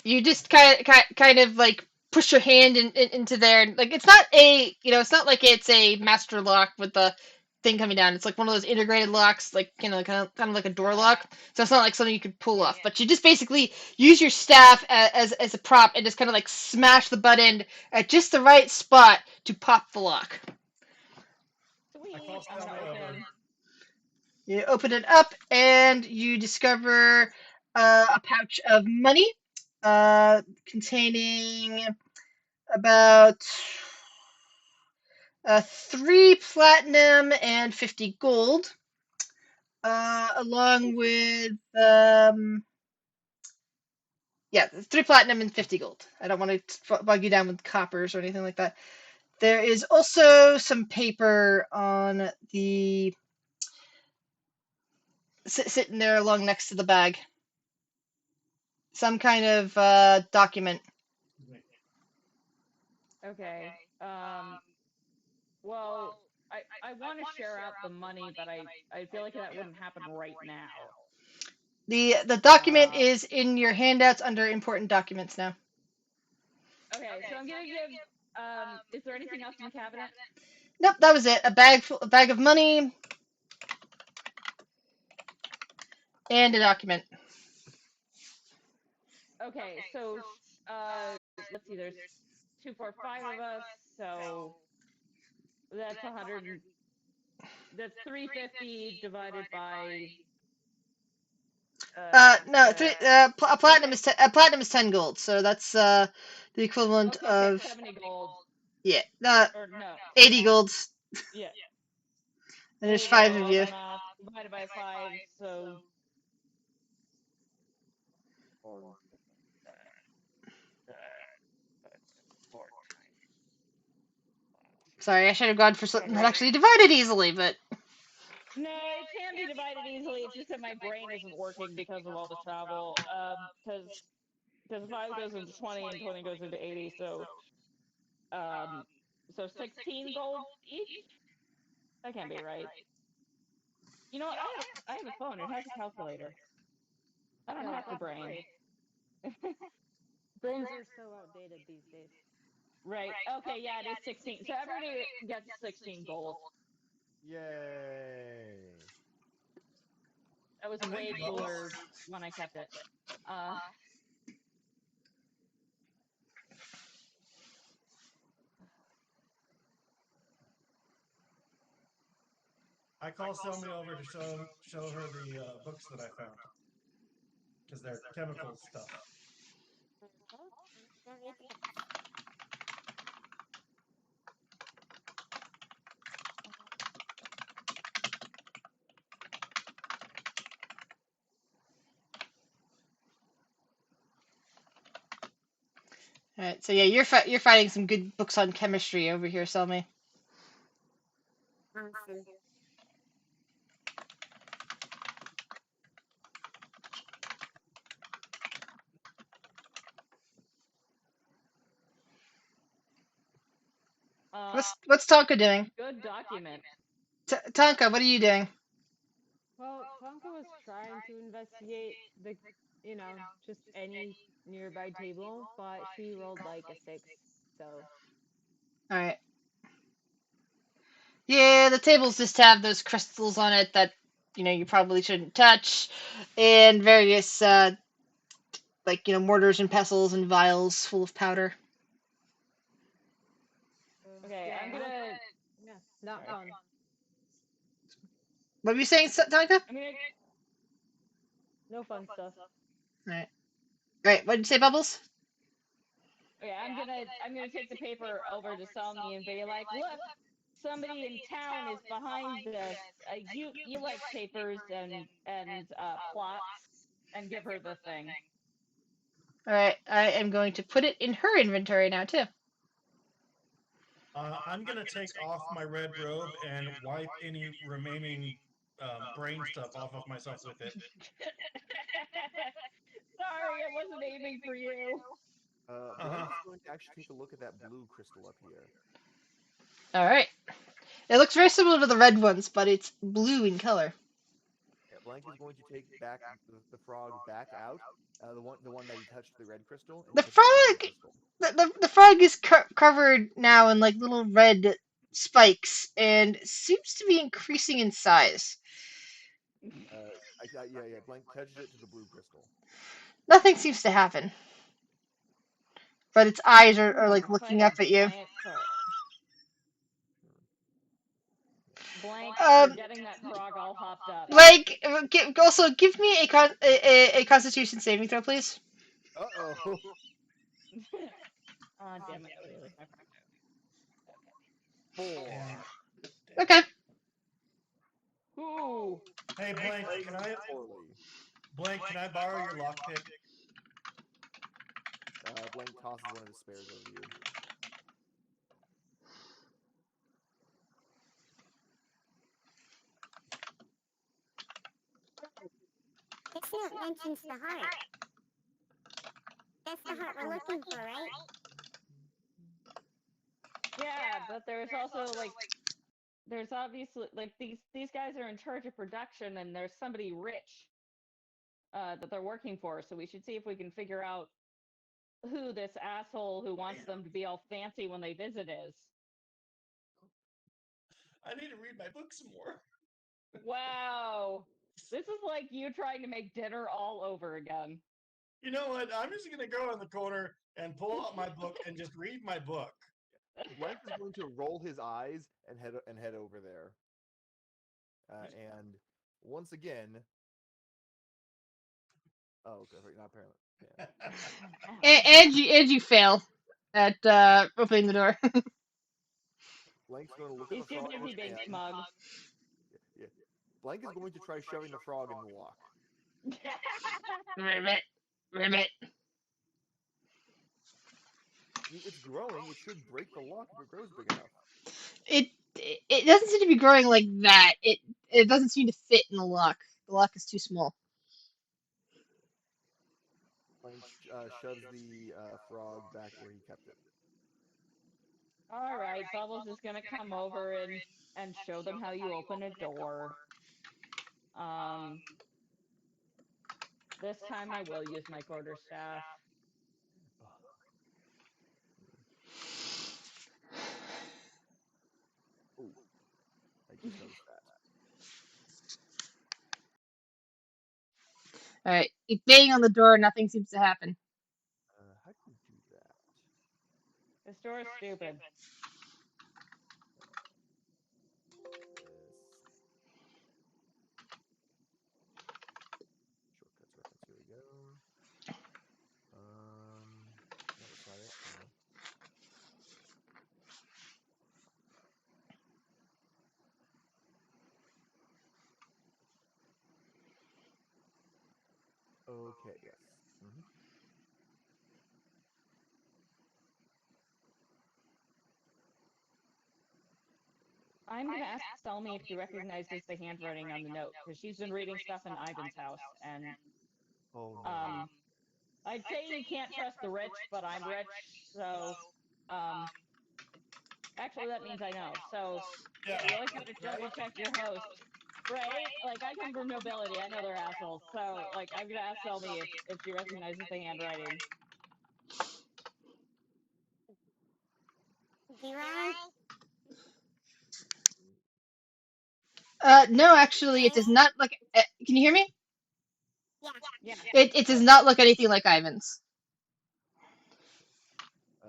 you just kind of like push your hand into there, and like it's not it's not like it's a master lock with the thing coming down. It's like one of those integrated locks, like kind of like a door lock. So it's not like something you could pull off. But you just basically use your staff as a prop and just kind of like smash the butt end at just the right spot to pop the lock. Sweet. I call I'm gonna Stanley over. open. You open it up and you discover a pouch of money containing about 3 platinum and 50 gold, along with 3 platinum and 50 gold. I don't want to bug you down with coppers or anything like that. There is also some paper on the sitting there along next to the bag. Some kind of document. Okay. Well, I want to share out the money, but I feel like that wouldn't happen right now. The document is in your handouts under important documents now. Okay, so I'm gonna give. Is there anything else in the cabinet? Nope, that was it. A bag of money, and a document. Okay, so let's see. There's 2, 4, 5 of us, so that's 100. That's 350 divided by. No, a platinum is a platinum is 10 gold, so that's the equivalent of 70 gold. Yeah, Or no, 80 golds. yeah. And there's 5 of you. Math divided by 5, so. Sorry, I should have gone for something that actually divided easily, but No, it can be divided easily. It's just that my brain isn't working because of all the travel. Because 5 goes into 20 and 20 goes into 80, so 16 gold each. That can't be right. You know what? I have a phone. It has a calculator. I don't have the brain. Brains are so outdated these days. Right. Okay. Yeah, it is 16. So everybody gets 16 gold. Yay! That was way cooler when I kept it. I call Selmy over to show her the books that I found because they're chemical stuff. Don't read the book. all right. So yeah, you're finding some good books on chemistry over here, Selmy. Awesome. What's Tonka doing? Good document. Tonka, what are you doing? Well, Tonka was trying to investigate the, just any nearby table, but she rolled like a 6, so. All right. Yeah, the tables just have those crystals on it that you probably shouldn't touch, and various mortars and pestles and vials full of powder. Okay, I'm Yeah, gonna. Yeah, not Sorry. fun. What were you saying, Tonka? I'm gonna. No fun stuff. Alright. Right, what did you say, Bubbles? Okay, I'm gonna take the paper over to Salmi and be like, look, somebody in town is behind this. You like papers and plots, and give her the thing. Alright, I am going to put it in her inventory now, too. I'm gonna take off my red robe and wipe any remaining brain stuff off of myself with it. Sorry, I wasn't aiming for you. Blank is going to actually take a look at that blue crystal up here. Alright. It looks very similar to the red ones, but it's blue in color. Yeah, Blank is going to take back the frog back out, the one that he touched the red crystal, and The puts it in the blue frog! crystal. The frog is covered now in like little red spikes and seems to be increasing in size. Yeah. Blank touches it to the blue crystal. Nothing seems to happen. But its eyes are like If I looking had up at you. plant Blank Um, for getting that frog all hopped up. Like, also give me a Constitution saving throw, please. Uh-oh. Ah, damn it! Where's my frog? 4. Okay. Ooh. Hey, Blank, Poorly. Can I borrow your lockpick? Blank tosses one of his spares over to you. This note mentions the heart. That's the heart we're looking for, right? Yeah, but there's also like there's obviously like these guys are in charge of production and there's somebody rich that they're working for, so we should see if we can figure out who this asshole who wants them to be all fancy when they visit is. I need to read my book some more. Wow. This is like you trying to make dinner all over again. You know what? I'm just gonna go in the corner and pull out my book and just read my book. Blank is going to roll his eyes and head over there. And once again, oh, okay, not apparently. Yeah. And you fail at opening the door. Blank's going to look at He's the too frog. busy being smug. Yeah. Blank is going to try shoving the frog in the lock. Ribbit. Ribbit. It's growing. It should break the lock if it grows big enough. It doesn't seem to be growing like that. It doesn't seem to fit in the lock. The lock is too small. Blank shoves the frog back where he kept it. All right, Bubbles is gonna come over and show them how you open a door. This time I will use my quarterstaff. Oh, I just noticed that. Alright. You bang on the door, nothing seems to happen. How do you do that? This door is stupid. Shortcuts reference. Here we go. No, that's not it. Hang on. Okay. Yes. I'm gonna ask Selmy if she recognizes the handwriting on the note because she's been reading stuff in Ivan's house, and Oh no. I'd say you can't trust the rich, but I'm rich, so actually that means I know. So Yeah. you always have to double check your host, right? Like I come from nobility, I know they're assholes. So like I'm gonna ask Selmy if she recognizes the handwriting. Do I? No, actually, it does not look. Can you hear me? Yeah. Yeah. It does not look anything like Ivan's.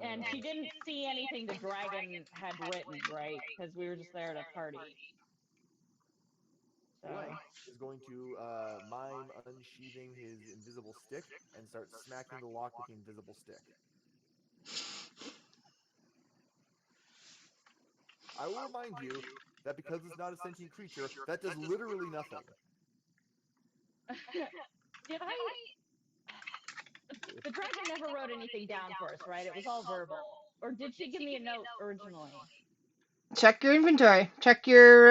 And she didn't see anything the dragon had written, right? Because we were just there at a party. So. Blank is going to mime unsheathing his invisible stick and start smacking the lock with the invisible stick. I will remind you that because it's not a sentient creature, that does literally nothing. Did I? The dragon never wrote anything down for us, right? It was all verbal. Or did she give me a note originally? Check your inventory. Check your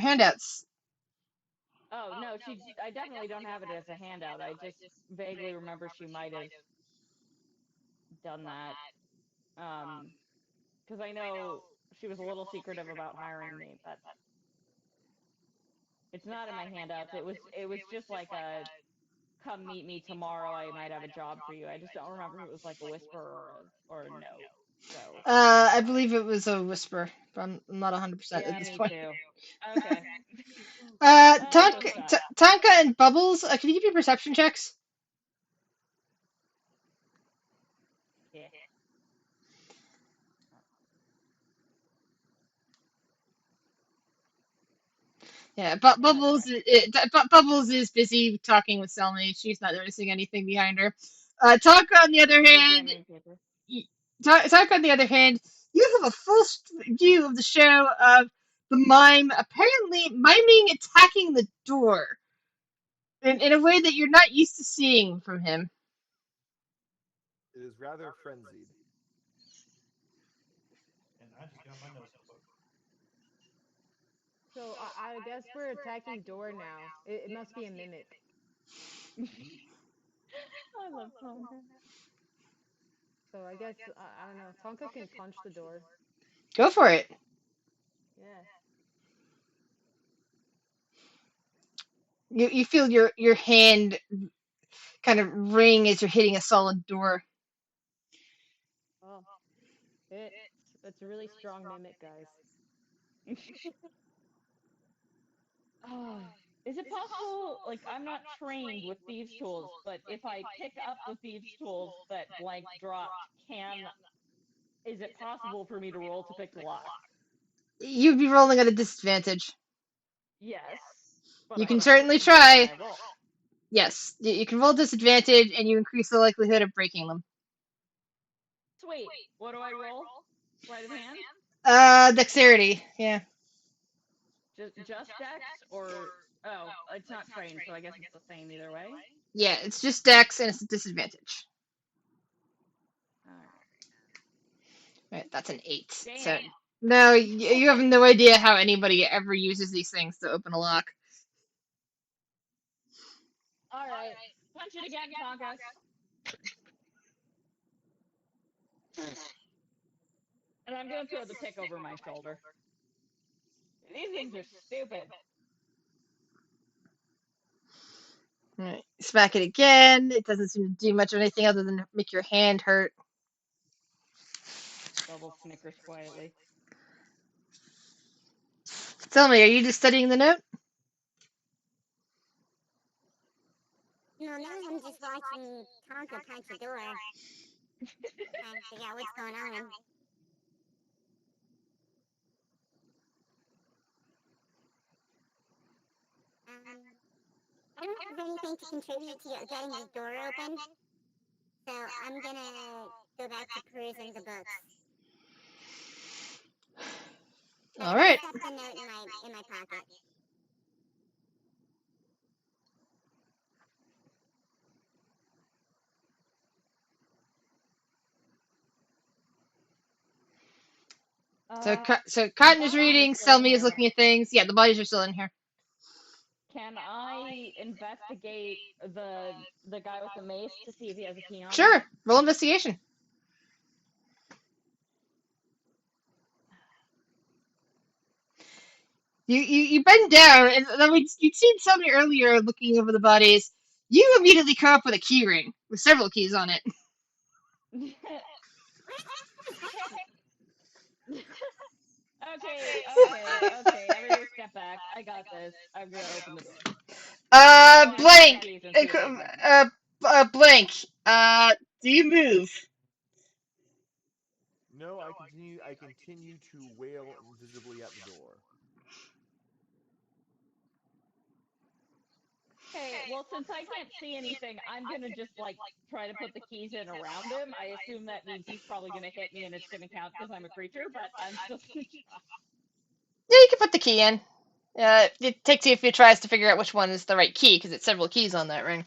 handouts. Oh no, I definitely don't have it as a handout. I just vaguely remember she might have done that. Because I know she was a little secretive about hiring me, but it's not in my handouts. It was just like a come meet me tomorrow. I might have a job for you. I just don't remember if it was like a whisper or a note. So I believe it was a whisper, but I'm not 100% yeah, at this me point. too. Okay. Tonka and Bubbles, can you give me perception checks? Yeah. Yeah, but Bubbles is busy talking with Selmy. She's not noticing anything behind her. Tonka, on the other hand, Tonka, on the other hand, you have a full view of the show of the mime apparently miming attacking the door in a way that you're not used to seeing from him. It is rather frenzied. And I just got my notes to book. So I guess we're attacking door now. It must be a mimic. I love Tonka. So I guess I don't know. Tonka can punch the door. Go for it. Yeah. You feel your hand kind of ring as you're hitting a solid door. Oh, it's a really strong mimic, guys. Oh, is it possible? Like, I'm not trained with thieves' tools, but if I pick up the thieves' tools that Blank dropped, is it possible for me to roll to pick the lock? You'd be rolling at a disadvantage. Yes. But You I can can certainly succeed when try. I roll. Yes, you can roll disadvantage, and you increase the likelihood of breaking them. Sweet. What do I roll? Sleight of hand? Dexterity. Yeah. Just dex or it's not trained, so I guess it's the same either way. Yeah, it's just dex, and it's a disadvantage. All right. Right, that's an 8. Damn. So no, you have no idea how anybody ever uses these things to open a lock. All right. Punch it again, Tonka. And I'm gonna throw the pick over my shoulder. These things are stupid. Right, smack it again. It doesn't seem to do much of anything other than make your hand hurt. Bubble snickers quietly. Tell me, are you just studying the note? No, now I'm just watching Tonka punch a door. Trying to figure out what's going on. I don't have anything to contribute to getting the door open, so I'm gonna go back to perusing the books. But All I right. stuck the note in my pocket. So Cotton is reading. Selmy is looking at things. Yeah, the bodies are still in here. Can I investigate the guy with the mace to see if he has a key on him? Sure. Roll investigation. You bend down, and I mean, you'd seen Selmy earlier looking over the bodies. You immediately come up with a key ring with several keys on it. Okay. Everybody step back. I got this. I'm gonna open the door. I'm gonna check the keys and see if they fit. Blank. Do you move? No, I continue. I continue to wail invisibly at the door. Okay, well, since I can't see anything, I'm gonna just like try to put the keys in around him. I assume that means he's probably gonna hit me and it's gonna count because I'm a creature, but I'm still gonna try. Yeah, you can put the key in. It takes you a few tries to figure out which one is the right key because it's several keys on that ring.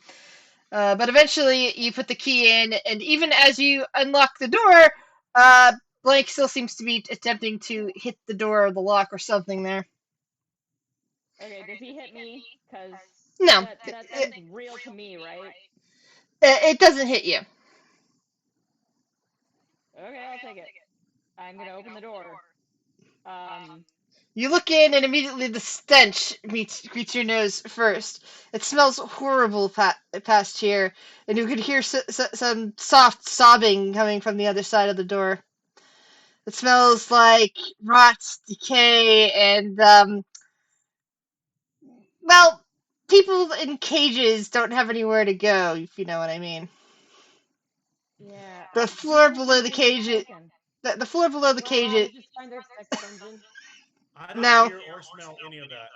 But eventually you put the key in, and even as you unlock the door, Blake still seems to be attempting to hit the door or the lock or something there. Okay, does he hit me? Because No, that sounds real to me, right? it doesn't hit you. Okay, I'll take it. I'm gonna open the door. You look in, and immediately the stench greets your nose first. It smells horrible past here, and you could hear some soft sobbing coming from the other side of the door. It smells like rot, decay, and well, people in cages don't have anywhere to go, if you know what I mean. Yeah, The I floor feel below the really cage, broken. the floor below the cage. Just find their sex dungeon. I don't No. hear or smell any of that.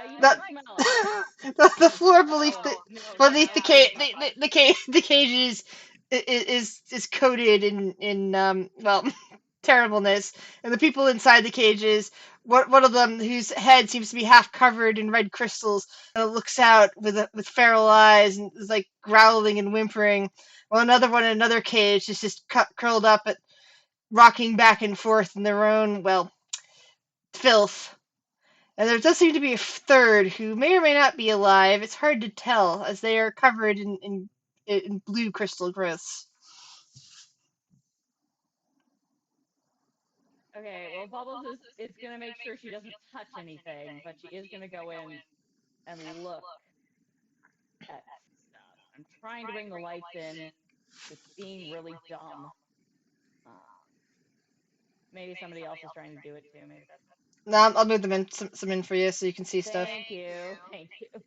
You That might smell it. the floor beneath Oh no, beneath now you're talking. the cage is coated in well terribleness, and the people inside the cages, one of them whose head seems to be half covered in red crystals, looks out with feral eyes and is like growling and whimpering, while another one in another cage is just curled up at rocking back and forth in their own filth. And there does seem to be a third who may or may not be alive. It's hard to tell as they are covered in blue crystal growths. Okay, well, Bubbles is gonna make sure she doesn't touch anything, but she is gonna go in and look at stuff. I'm trying to bring the lights in. It's being really dumb. Maybe somebody else is trying to do it too. Maybe that's. Now I'll move them in some in for you so you can see stuff. Thank you. Thank you.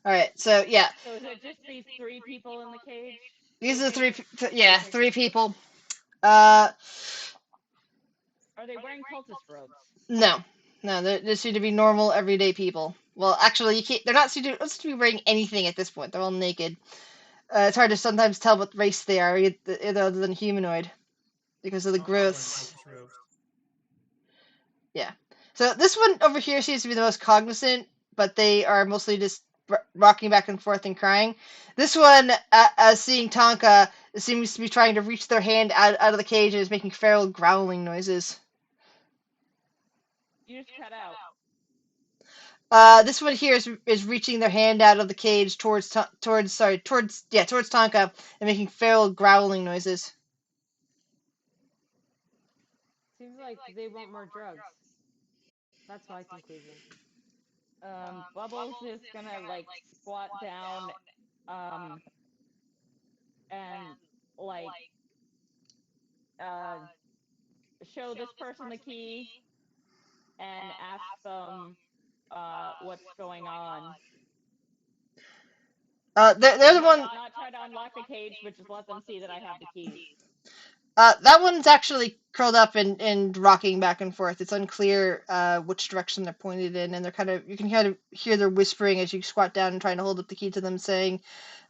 All right, so yeah, So is it just these three people in the cage? these are Three three. people? Yeah, three people. Uh, Are they wearing cultist robes? no, no, they seem to be normal everyday people. Well, actually, you can't. They're not supposed to be wearing anything at this point. They're all naked. It's hard to sometimes tell what race they are, either other than humanoid, because of the Oh, they're wearing growths. cultist robes. Yeah. So this one over here seems to be the most cognizant, but they are mostly just rocking back and forth and crying. This one, seeing Tonka, seems to be trying to reach their hand out of the cage and is making feral growling noises. You just cut out. This one here is reaching their hand out of the cage towards Tonka and making feral growling noises. Seems like they want more drugs. That's my conclusion. Bubbles is gonna like squat down, and like uh show this person the key and ask them what's going on. They're the one. Not try to unlock the cage, but just let them see that I have the keys. That one's actually curled up and rocking back and forth. It's unclear which direction they're pointed in, and they're you can kind of hear their whispering as you squat down and trying to hold up the key to them, saying,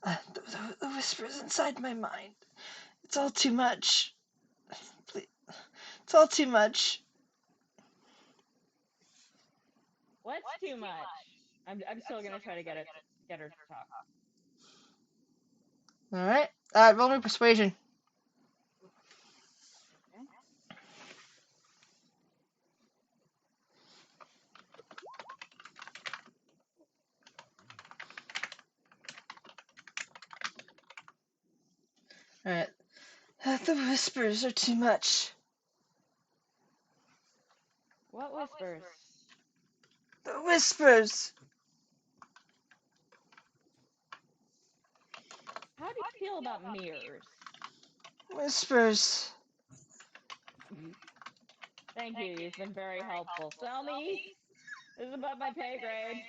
the whispers inside my mind. It's all too much. Please. It's all too much. What's too much? I'm still gonna try to get her to talk. All right. Roll me persuasion. Okay. All right. The whispers are too much. What whispers? The whispers. How do you feel about mirrors? Whispers. Thank you. You've been very helpful. Selmy, this is above my pay grade.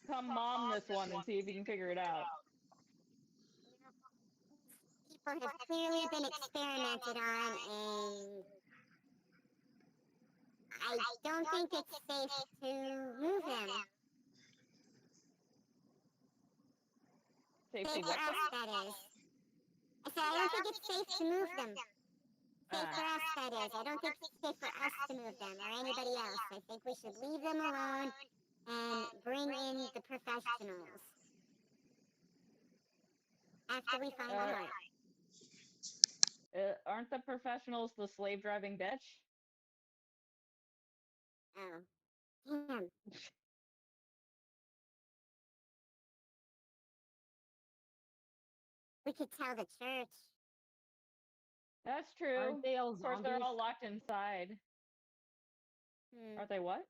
Come mom this one and see if you can figure it out. have clearly been experimented on, and I don't think it's safe to move them. Safe Safe to for what? us, that is. I said, I don't think it's safe to move them. Safe for us, that is. I don't think it's safe for us to move them or anybody else. I think we should leave them alone and bring in the professionals after we find the heart. Aren't the professionals the slave driving bitch? Oh, damn. We could tell the church. That's true. Aren't they all Of course, they're zombies? all locked inside. Aren't they what?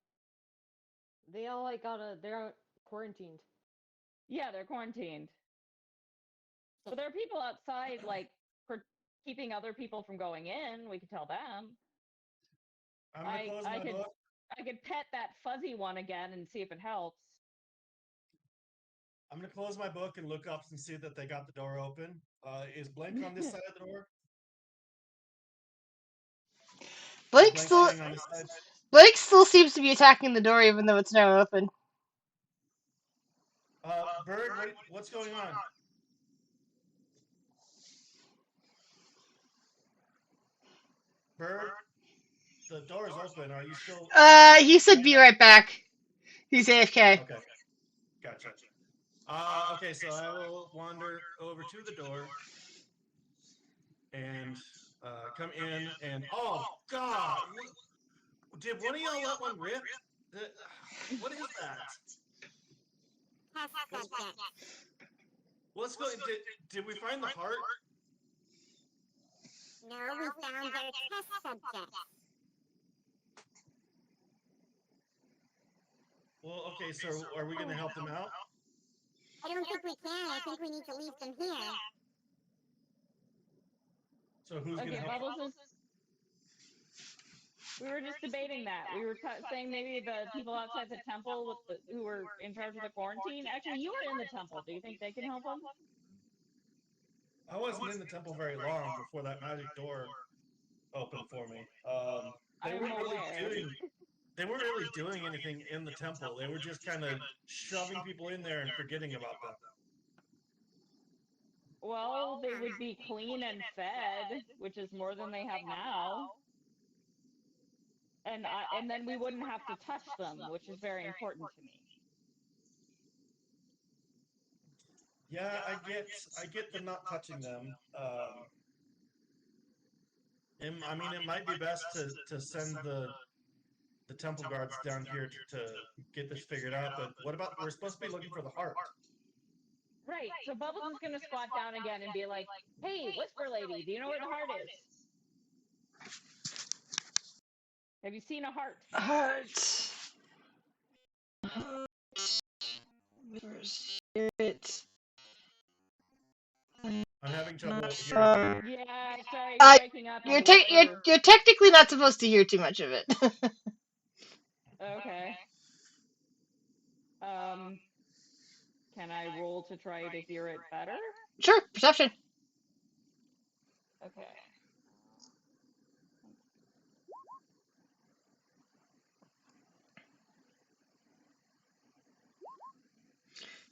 They all like they're quarantined. Yeah, they're quarantined. But there are people outside, like, for keeping other people from going in. We could tell them. I'm gonna close my book. I could pet that fuzzy one again and see if it helps. I'm gonna close my book and look up and see that they got the door open. Is Blank on this side of the door? Blake Blank still staying on this side? Blake still seems to be attacking the door even though it's now open. Bird, what's going on? Bird, the door is open. Are you still? He said be right back. He's AFK. Okay, gotcha. Okay, so I will wander over to the door and come in and oh god, did one of y'all let one rip? What is that? Test subject. Let's go. Did we find the heart? No, we found their test subject. Well, okay, so are we gonna help them out? I don't think we can. I think we need to leave them here. So who's Okay, gonna help? Bubbles is. We were just debating that. We were saying maybe the people outside the temple who were in charge of the quarantine. Actually, you were in the temple. Do you think they can help them? I wasn't in the temple very long before that magic door opened for me. They I'm weren't really aware. doing anything in the temple. They were just kind of shoving people in there and forgetting about them. Well, they would be clean and fed, which is more than they have now. And then we wouldn't have to touch them, which is very important to me. Yeah, I get the not touching them. I mean, it might be best to send the temple guards down here to get this figured out. But what about we're supposed to be looking for the heart? Right. So Bubbles is gonna squat down again and be like, "Hey, Whisper Lady, do you know where the heart is? Have you seen a heart?" Heart. Spirit. I'm having trouble hearing. Yeah, sorry, it's breaking up. You're technically not supposed to hear too much of it. Okay. Can I roll to try to hear it better? Sure, perception. Okay.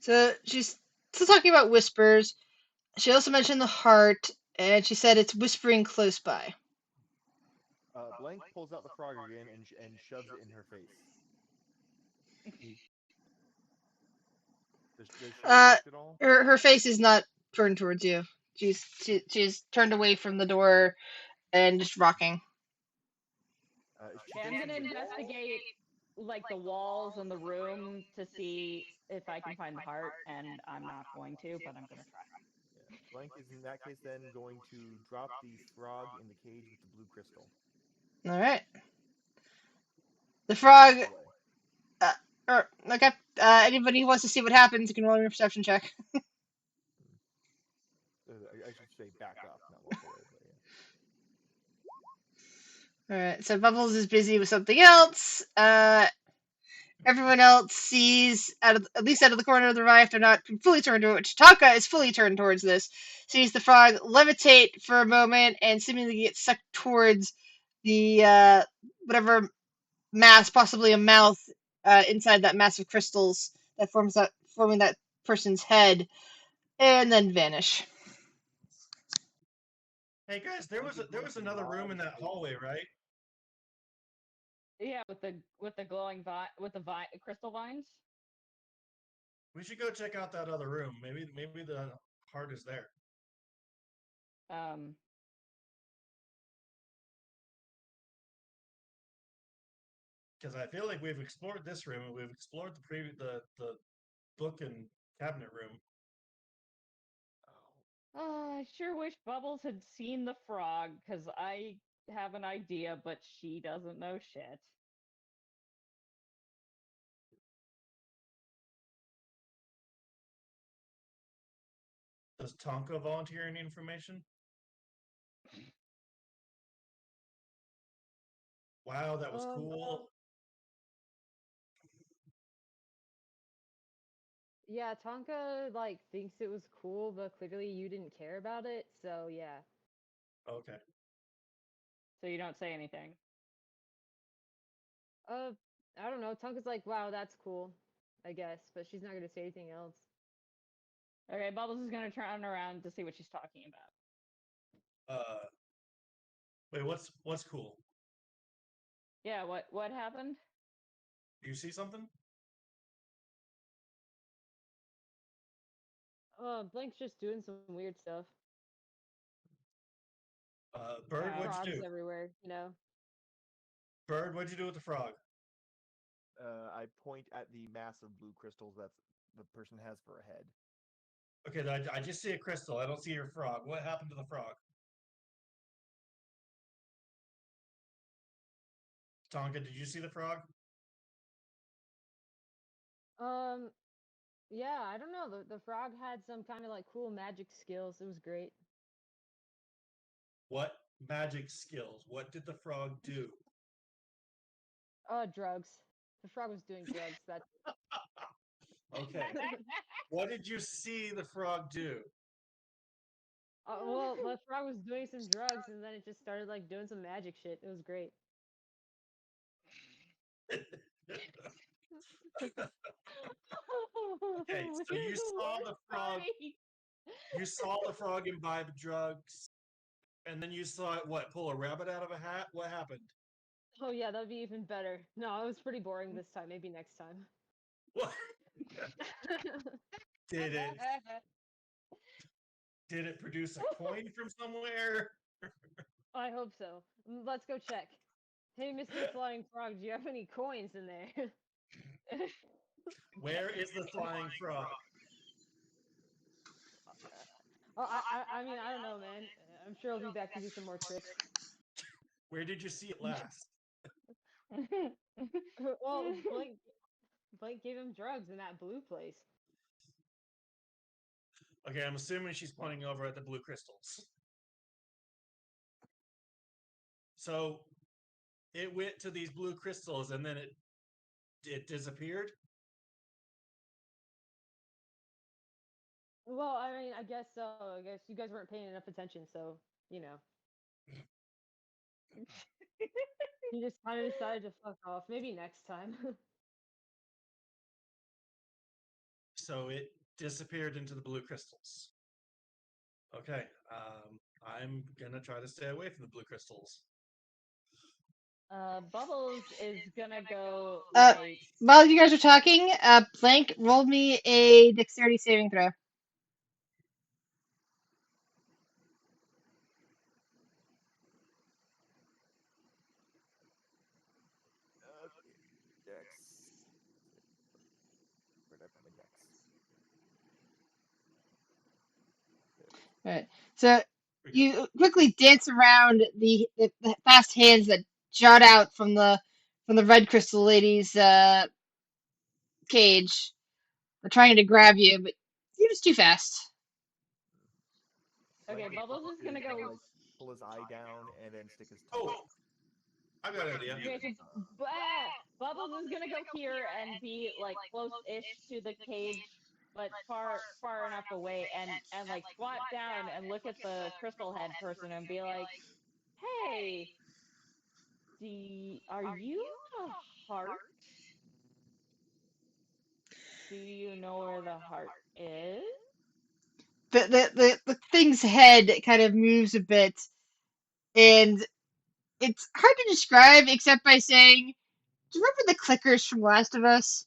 So she's still talking about whispers. She also mentioned the heart, and she said it's whispering close by. Blank pulls out the frog again and shoves it in her face. Does she react at all? Her face is not turned towards you. She's turned away from the door and just rocking. I'm gonna investigate like the walls and the room to see if I can find the heart, and I'm not going to, but I'm gonna try. Yeah. Blank is in that case then going to drop the frog in the cage with the blue crystal. All right. The frog. Okay. Anybody who wants to see what happens can roll a perception check. I should say back up, not walk away. But yeah. All right. So Bubbles is busy with something else. Everyone else sees, at least out of the corner of their eye, if they're not fully turned to it, which Taka is fully turned towards this, sees the frog levitate for a moment and seemingly get sucked towards the whatever mass, possibly a mouth, inside that mass of crystals that forming that person's head, and then vanish. Hey guys, there was another room in that hallway, right? Yeah, with the glowing with the crystal vines. We should go check out that other room. Maybe the heart is there. Um, Because I feel like we've explored this room and we've explored the book and cabinet room. I sure wish Bubbles had seen the frog, because I have an idea, but she doesn't know shit. Does Tonka volunteer any information? Wow, that was cool. Yeah, Tonka like thinks it was cool, but clearly you didn't care about it, so yeah. Okay. So you don't say anything. I don't know. Tonka's like, wow, that's cool, I guess, but she's not gonna say anything else. Okay, Bubbles is gonna turn around to see what she's talking about. Wait, what's cool? Yeah, what happened? Do you see something? Blank's just doing some weird stuff. Bird, what'd Frogs you do? everywhere, you know. Bird, what'd you do with the frog? I point at the mass of blue crystals that the person has for a head. Okay, I just see a crystal. I don't see your frog. What happened to the frog? Tonka, did you see the frog? Yeah, I don't know. The frog had some kind of like cool magic skills. It was great. What magic skills? What did the frog do? Drugs. The frog was doing drugs. That's Okay. What did you see the frog do? well, the frog was doing some drugs, and then it just started like doing some magic shit. It was great. Okay, so you saw the frog. You saw the frog imbibe drugs, and then you saw it pull a rabbit out of a hat. What happened? Oh yeah, that'd be even better. No, it was pretty boring this time. Maybe next time. What did it? Did it produce a coin from somewhere? I hope so. Let's go check. Hey, Mr. Flying Frog, do you have any coins in there? Where is the flying frog? I mean, I don't know, man. I'm sure I'll be back to do some more tricks. Where did you see it last? Well, Blake gave him drugs in that blue place. Okay, I'm assuming she's pointing over at the blue crystals. So it went to these blue crystals and then it disappeared? Well, I mean, I guess so. I guess you guys weren't paying enough attention, so, you know. He just kind of decided to fuck off. Maybe next time. So it disappeared into the blue crystals. Okay, I'm gonna try to stay away from the blue crystals. Bubbles is gonna go Uh, like. While you guys are talking, Blank, roll me a dexterity saving throw. Okay, Dex. Where'd I put my Dex? There it is. So you quickly dance around the fast hands that jot out from the red crystal lady's cage. They're trying to grab you, but you're just too fast. Okay, Blank Bubbles is gonna kind of go. like pull his eye down and then stick his tongue. Oh, I got an idea. Okay, so Bubbles is gonna go here and be like close-ish to the cage, but far enough away, and like squat down and look at the crystal head person and be like, "Hey, are you a heart? Do you know where the heart is?" The thing's head kind of moves a bit, and it's hard to describe except by saying, "Do you remember the clickers from Last of Us?"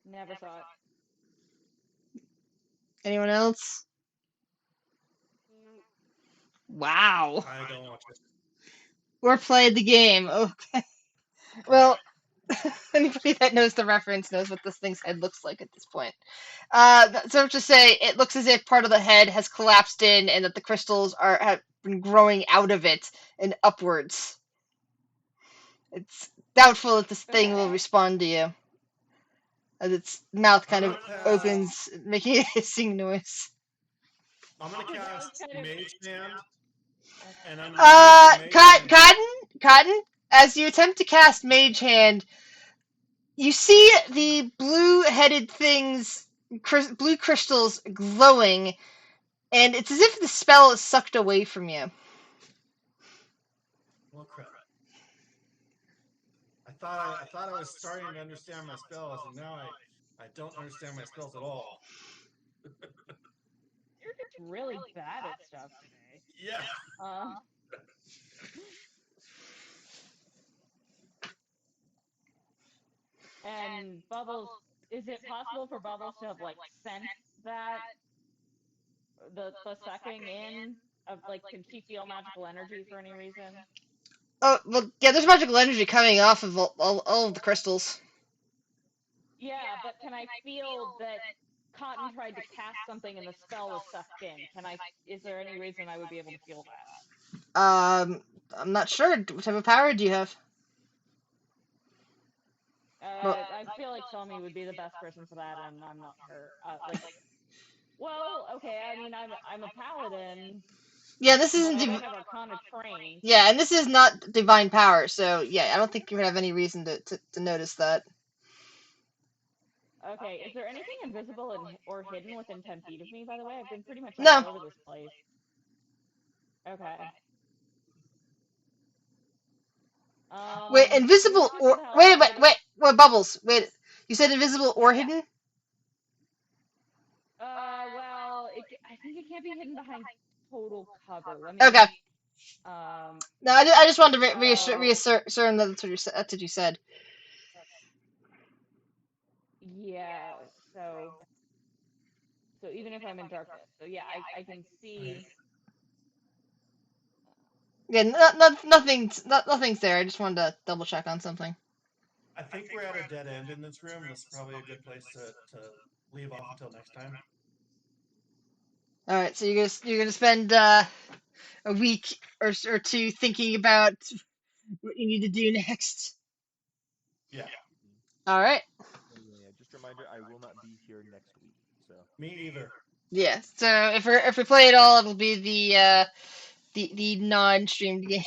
Never saw it. Anyone else? Mm, Wow. I don't watch it. Or played the game. Okay. Well, anybody that knows the reference knows what this thing's head looks like at this point. So to say, it looks as if part of the head has collapsed in, and that the crystals have been growing out of it and upwards. It's doubtful that this thing will Okay. respond to you, as its mouth I'm kind gonna of cast. opens, making a hissing noise. I'm gonna That was cast kind of Mage Hand, okay. and I'm gonna use the Mage Hand. Cotton. As you attempt to cast Mage Hand, you see the blue-headed things, blue crystals glowing, and it's as if the spell is sucked away from you. Well, crap. I thought I was starting to understand my spells, and now I don't understand my spells at all. You're just really bad at stuff today. Yeah. Um, and Bubbles, is it possible for Bubbles to have like sensed that the sucking in of like, can she feel magical energy for any reason? Oh, well, yeah, there's magical energy coming off of all of the crystals. Yeah, but can I feel that Cotton tried to cast something and the spell was sucked in? Is there any reason I would be able to feel that? I'm not sure. What type of power do you have? Well, I feel like Selmy would be the best person for that, and I'm not her. Well, okay. I mean, I'm a paladin, yeah, this but isn't. I don't have Arcana trained. Yeah, and this is not divine power, so yeah, I don't think you would have any reason to notice that. Okay, is there anything invisible or hidden within 10 feet of me, by the way? I've been pretty much No. all over this place. Okay. Wait, Who invisible wants or the hell wait, out of this? wait, Bubbles. Wait, you said invisible or hidden? Well, I think it can't be hidden behind total cover. Let Okay. me, No, I just wanted to so, reassert that that's what you said. yeah, so even if I'm in darkness, so yeah, I can see. Yeah, nothing's there. I just wanted to double check on something. I think we're at a dead end in this room. This is probably a good place to leave off until next time. All right, so you're gonna spend a week or two thinking about what you need to do next. Yeah. All right. Yeah, just a reminder, I will not be here next week. So Me either. Yeah. So if we play it all, it'll be the non-streamed game.